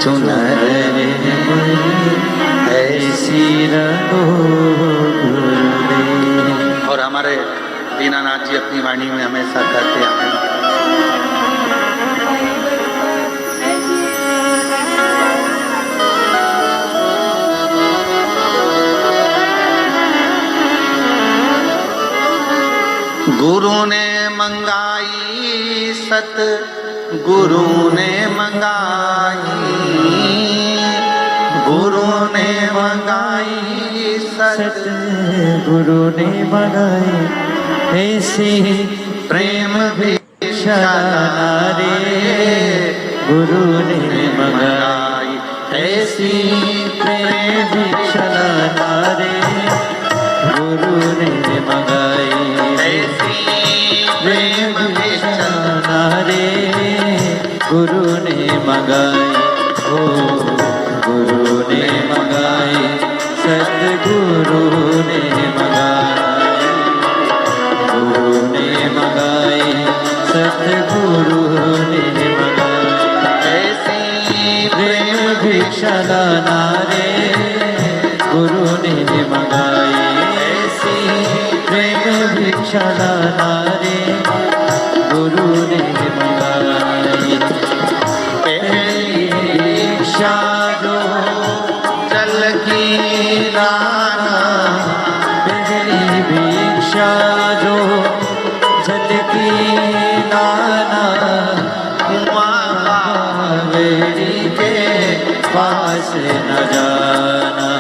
Speaker 3: चुनर
Speaker 2: ऐसी रंगो गुरुदेव।
Speaker 3: और हमारे दीनानाथ जी अपनी वाणी में हमेशा कहते हैं, गुरु ने मंगाई सत गुरु ने मंगाई, गुरु ने मंगाई सत
Speaker 2: गुरु ने मंगाई ऐसी
Speaker 3: प्रेम भिक्षा
Speaker 2: रे। गुरु ने मंगाई ऐसी प्रेम भिक्षा रे। गुरु ने मंगाई
Speaker 3: ऐसी प्रेम भिक्षा
Speaker 2: रे। गुरु ने मंगाई ओ गुरु ने मंगाई सतगुरु ने मंगाई। गुरु ने मंगाई सतगुरु ने मंगाई
Speaker 3: ऐसी
Speaker 2: प्रेम भिक्षा रे। गुरु ने मंगाई ऐसी प्रेम भिक्षा रे। गुरु ने मंगाई पहली भिक्षा जो
Speaker 3: जल की नाना,
Speaker 2: पहली भिक्षा जो जल की नाना। बावेड़ी के पास न जाना,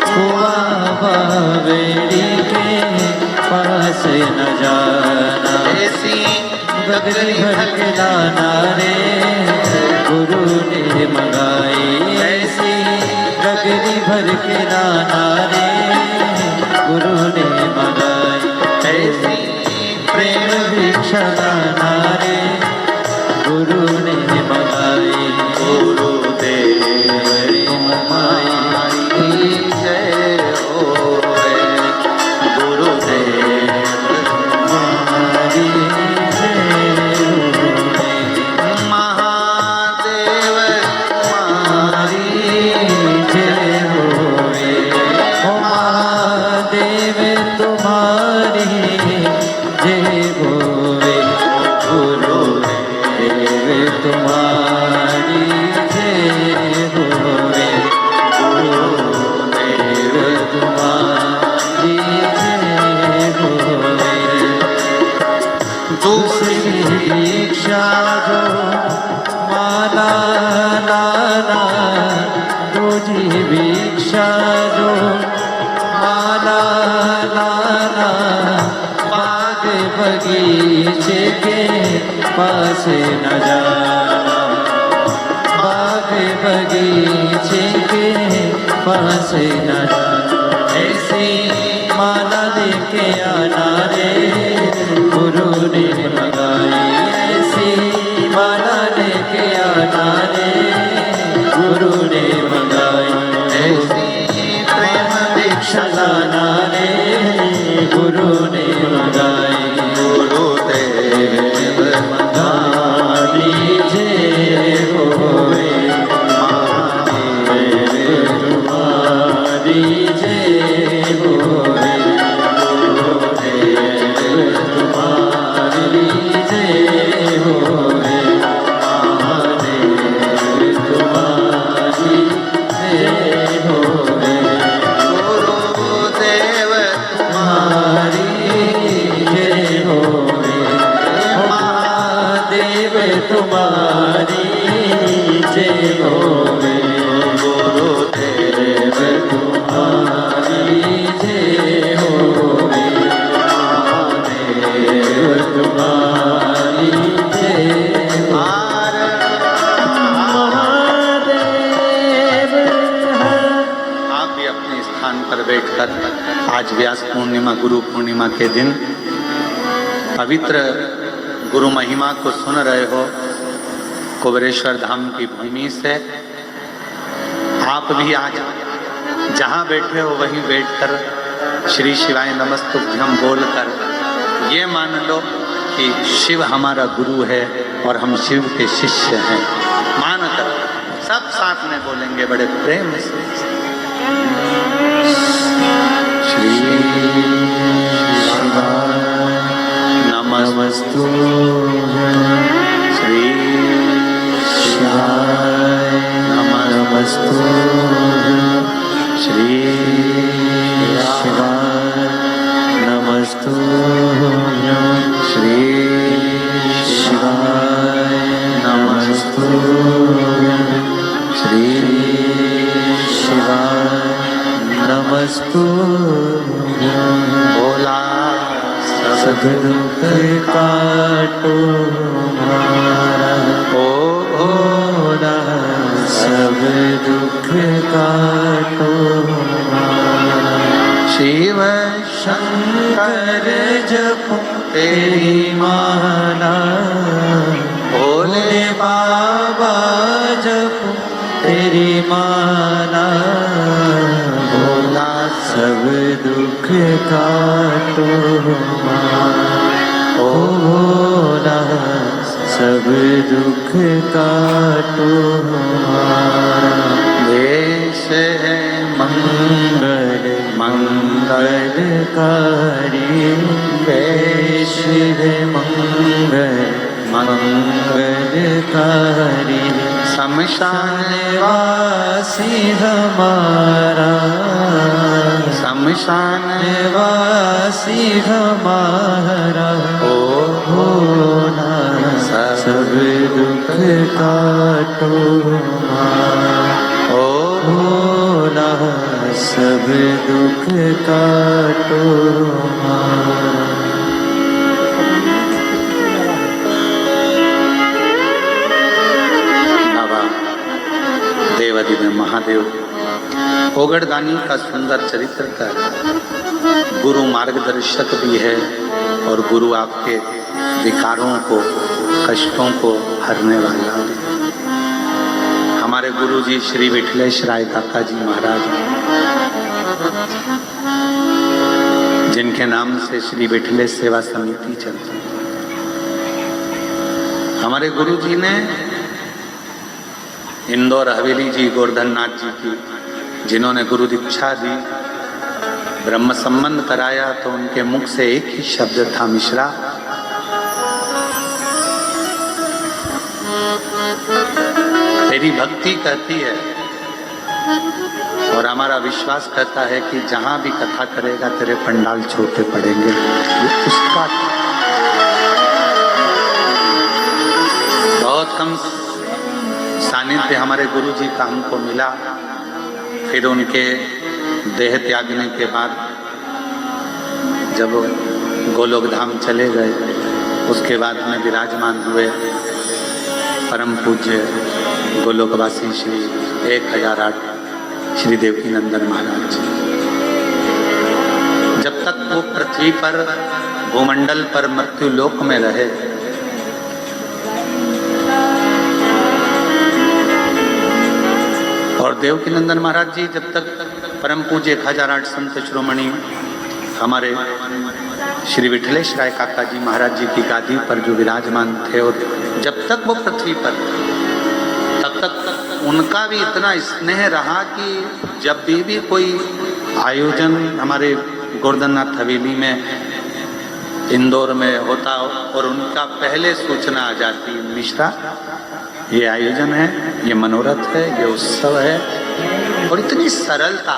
Speaker 2: कुआ बावेड़ी के पास न जाना।
Speaker 3: ऐसी
Speaker 2: गगरी भर के लाना रे। गुरु ने मंगाई ऐसी गगरी भर के लाना रे। गुरु ने मंगाई ऐसी प्रेम भिक्षा लाना रे। गुरु ने मंगाई
Speaker 3: गुरुदेव तुम्हारी जय होवे, गुरुदेव
Speaker 2: हमारी जय होवे।
Speaker 3: महादेव
Speaker 2: हमारी जय होवे। ओ महादेव तुम्हारी जय होवे। गुरुदेव तुम्हारी जय होवे। गुरुदेव तुम्हारी जय होवे। दूसरी भिक्षा जो माला लाना, दूसरी भिक्षा जो माला लाना। बाग बगीचे के पास न जाना, बाग बगीचे के पास न जाना। ऐसी माला लेके आना रे। गुरु ने मंगाई ऐसी माला लेके आना रे। गुरु ने मंगाई ऐसी प्रेम भिक्षा लाना रे। गुरु ने मंगाई
Speaker 3: गुरुदेव
Speaker 2: मंगाई जय होवे। महादेव तुम्हारी जय होवे। गुरुदेव तुम्हारी जय होवे। महादेव तुम्हारी जय होवे।
Speaker 3: गुरुदेव
Speaker 2: तुम्हारी जय होवे। महादेव तुम्हारी जय होवे। गुरुदेव तुम्हारी जय होवे। महादेव तुम्हारी जय होवे। महादेव
Speaker 3: आप भी अपने स्थान पर बैठकर आज व्यास पूर्णिमा गुरु पूर्णिमा के दिन पवित्र गुरु महिमा को सुन रहे हो। कुबेरेश्वर धाम की भूमि से आप भी आज जहाँ बैठे हो वहीं बैठकर श्री शिवाय नमस्तुभ्यम बोलकर ये मान लो कि शिव हमारा गुरु है और हम शिव के शिष्य हैं, मानकर सब साथ में बोलेंगे बड़े प्रेम से। श्री शिवाय नमस्तु श्री शिवाय नमस्तु श्री शिवाय नमस्तु श्री शिवाय नमस्तु श्री शिवाय नमस्तु बोला सब दुख काटो हमारा ओ भोला सब दुख काटो हमारा शिव शंकर जपो तेरी माला भोले बाबा जपो तेरी माला भोला सब दुख काटो हमारा ओ भोला सब दुख काटो हमारा देश है मंगल मंगलकारी देश है मंगल मंगलकारी शमशान वासी हमारा शमशान वासी हमारा ओ भोला सब दुख काटो हमारा ओ भोला सब दुख काटो हमारा। देवादि में महादेव ओगड़दानी का सुंदर चरित्र का गुरु मार्गदर्शक भी है और गुरु आपके विकारों को कष्टों को हरने वाला भी। हमारे गुरु जी श्री विठलेश राय काका जी महाराज जिनके नाम से श्री विठलेश सेवा समिति चलती है। हमारे गुरु जी ने इंदौर हवेली जी गोवर्धन नाथ जी की जिन्होंने गुरु दीक्षा दी ब्रह्म संबंध कराया तो उनके मुख से एक ही शब्द था मिश्रा। तेरी भक्ति कहती है और हमारा विश्वास कहता है कि जहां भी कथा करेगा तेरे पंडाल छोटे पड़ेंगे। उसका बहुत कम सानिध्य हमारे गुरु जी का हमको मिला। फिर उनके देह त्यागने के बाद जब गोलोक धाम चले गए उसके बाद में विराजमान हुए परम पूज्य गोलोकवासी श्री 1008 श्री देवकी नंदन महाराज। जब तक वो पृथ्वी पर भूमंडल पर मृत्यु लोक में रहे और देवकी नंदन महाराज जी जब तक परम पूज्य 1008 संत शिरोमणि हमारे श्री विठलेश राय काका जी महाराज जी की गादी पर जो विराजमान थे और जब तक वो पृथ्वी पर तब तक उनका भी इतना स्नेह रहा कि जब भी कोई आयोजन हमारे गोवर्धननाथ हवेली में इंदौर में होता और उनका पहले सूचना आ जाती मिश्रा ये आयोजन है, ये मनोरथ है, ये उत्सव है। और इतनी सरलता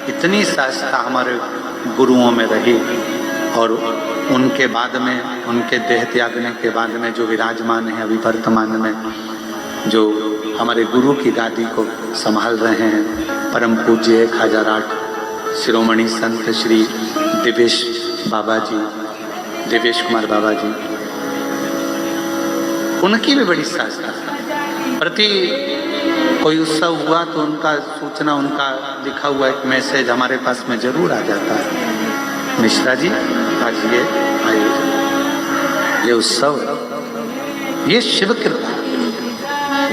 Speaker 3: इतनी सहजता हमारे गुरुओं में रही और उनके बाद में उनके देह त्यागने के बाद में जो विराजमान है अभी वर्तमान में जो हमारे गुरु की गादी को संभाल रहे हैं परम पूज्य 1008 शिरोमणि संत श्री दिवेश बाबा जी, दिवेश कुमार बाबा जी, उनकी भी बड़ी सहजता। प्रति कोई उत्सव हुआ तो उनका सूचना, उनका लिखा हुआ एक मैसेज हमारे पास में जरूर आ जाता है, मिश्रा जी आज ये आयोजन, ये उत्सव, ये शिव कृपा,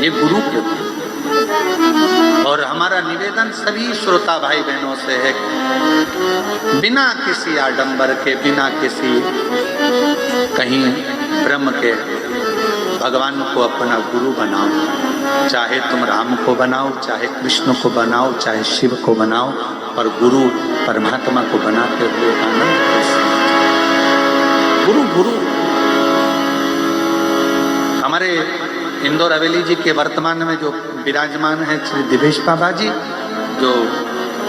Speaker 3: ये गुरु कृपा। और हमारा निवेदन सभी श्रोता भाई बहनों से है, बिना किसी आडंबर के, बिना किसी कहीं भ्रम के भगवान को अपना गुरु बनाओ। चाहे तुम राम को बनाओ, चाहे कृष्ण को बनाओ, चाहे शिव को बनाओ, पर गुरु परमात्मा को बनाते हुए आनंद। गुरु गुरु हमारे इंदौर हवेली जी के वर्तमान में जो विराजमान है श्री दिवेश बाबा जी, जो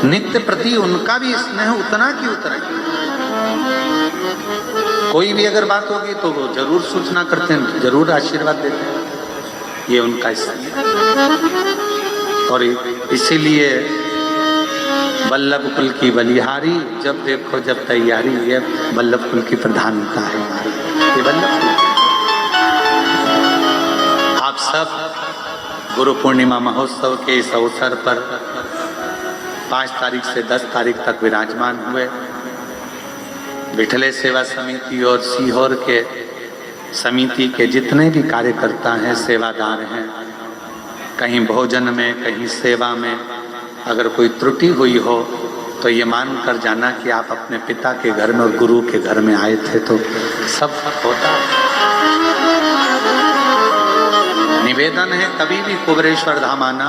Speaker 3: नित्य प्रति उनका भी स्नेह उतना की उतना। कोई भी अगर बात होगी तो वो जरूर सूचना करते हैं, जरूर आशीर्वाद देते हैं, ये उनका स्नेह। और इसीलिए वल्लभ कुल की बलिहारी, जब देखो जब तैयारी, ये वल्लभ कुल की प्रधानता है हमारी, ये वल्लभ कुल। आप सब गुरु पूर्णिमा महोत्सव के इस अवसर पर 5 तारीख से 10 तारीख तक विराजमान हुए। विठले सेवा समिति और सीहोर के समिति के जितने भी कार्यकर्ता हैं, सेवादार हैं, कहीं भोजन में, कहीं सेवा में अगर कोई त्रुटि हुई हो तो ये मान कर जाना कि आप अपने पिता के घर में और गुरु के घर में आए थे, तो सब होता है। निवेदन है, कभी भी कुबरेश्वर धाम आना।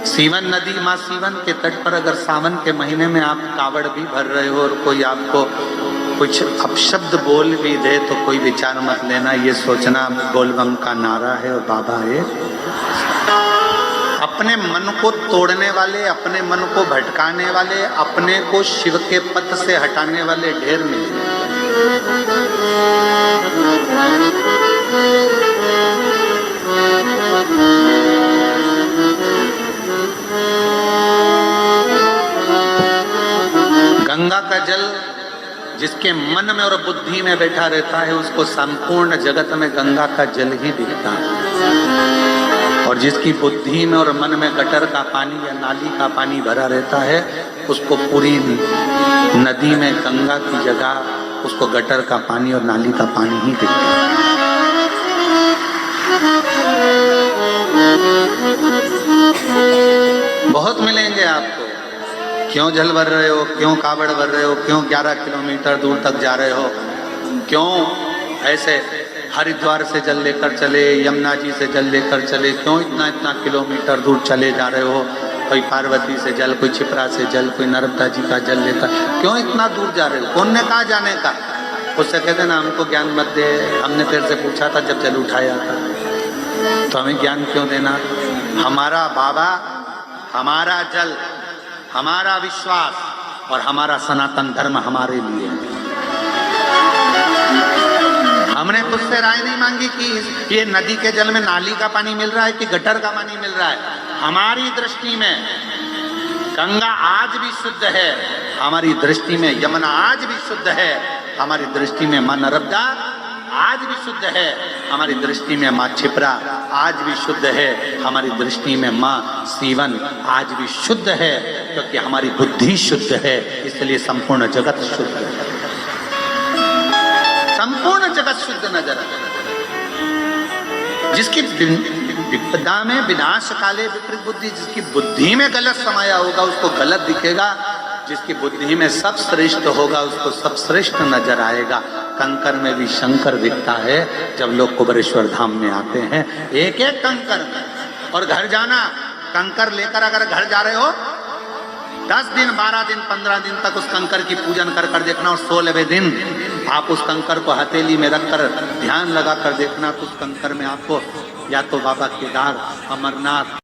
Speaker 3: सीवन नदी, माँ सीवन के तट पर अगर सावन के महीने में आप कावड़ भी भर रहे हो और कोई आपको कुछ अपशब्द बोल भी दे तो कोई विचार मत लेना, ये सोचना बोलबम का नारा है और बाबा है। अपने मन को तोड़ने वाले, अपने मन को भटकाने वाले, अपने को शिव के पथ से हटाने वाले ढेर मिले। गंगा का जल जिसके मन में और बुद्धि में बैठा रहता है, उसको संपूर्ण जगत में गंगा का जल ही दिखता है। और जिसकी बुद्धि में और मन में गटर का पानी या नाली का पानी भरा रहता है, उसको पूरी नदी में गंगा की जगह उसको गटर का पानी और नाली का पानी ही दिखता है। बहुत मिलेंगे आपको, क्यों जल भर रहे हो, क्यों कावड़ भर रहे हो, क्यों 11 किलोमीटर दूर तक जा रहे हो, क्यों ऐसे हरिद्वार से जल लेकर चले, यमुना जी से जल लेकर चले, क्यों इतना किलोमीटर दूर चले जा रहे हो। कोई पार्वती से जल, कोई छिपरा से जल, कोई नर्मदा जी का जल लेकर, क्यों इतना दूर जा रहे हो, कौन ने कहा जाने का। उससे कहते ना हमको ज्ञान मत दे, हमने तेरे से पूछा था जब जल उठाया था, तो हमें ज्ञान क्यों देना। हमारा बाबा, हमारा जल, हमारा विश्वास और हमारा सनातन धर्म हमारे लिए है। हमने खुद से राय नहीं मांगी कि ये नदी के जल में नाली का पानी मिल रहा है कि गटर का पानी मिल रहा है। हमारी दृष्टि में गंगा आज भी शुद्ध है, हमारी दृष्टि में यमुना आज भी शुद्ध है, हमारी दृष्टि में मां नर्मदा आज भी शुद्ध है, हमारी दृष्टि में मां छिपरा आज भी शुद्ध है, हमारी दृष्टि में मां सीवन आज भी शुद्ध है, क्योंकि हमारी बुद्धि शुद्ध है, इसलिए संपूर्ण जगत शुद्ध है, संपूर्ण जगत शुद्ध नजर है। जिसकी विपदा में विनाश काले विपरीत बुद्धि, जिसकी बुद्धि में गलत समाया होगा उसको गलत दिखेगा, जिसकी बुद्धि में सब श्रेष्ठ होगा उसको सब श्रेष्ठ नजर आएगा। कंकर में भी शंकर दिखता है जब लोग कुबरेश्वर धाम में आते हैं, एक एक कंकर में। और घर जाना, कंकर लेकर अगर घर जा रहे हो 10 दिन 12 दिन 15 दिन तक उस कंकर की पूजन कर कर देखना, और 16वें दिन आप उस कंकर को हथेली में रखकर ध्यान लगा कर देखना, तो उस कंकर में आपको या तो बाबा केदार, अमरनाथ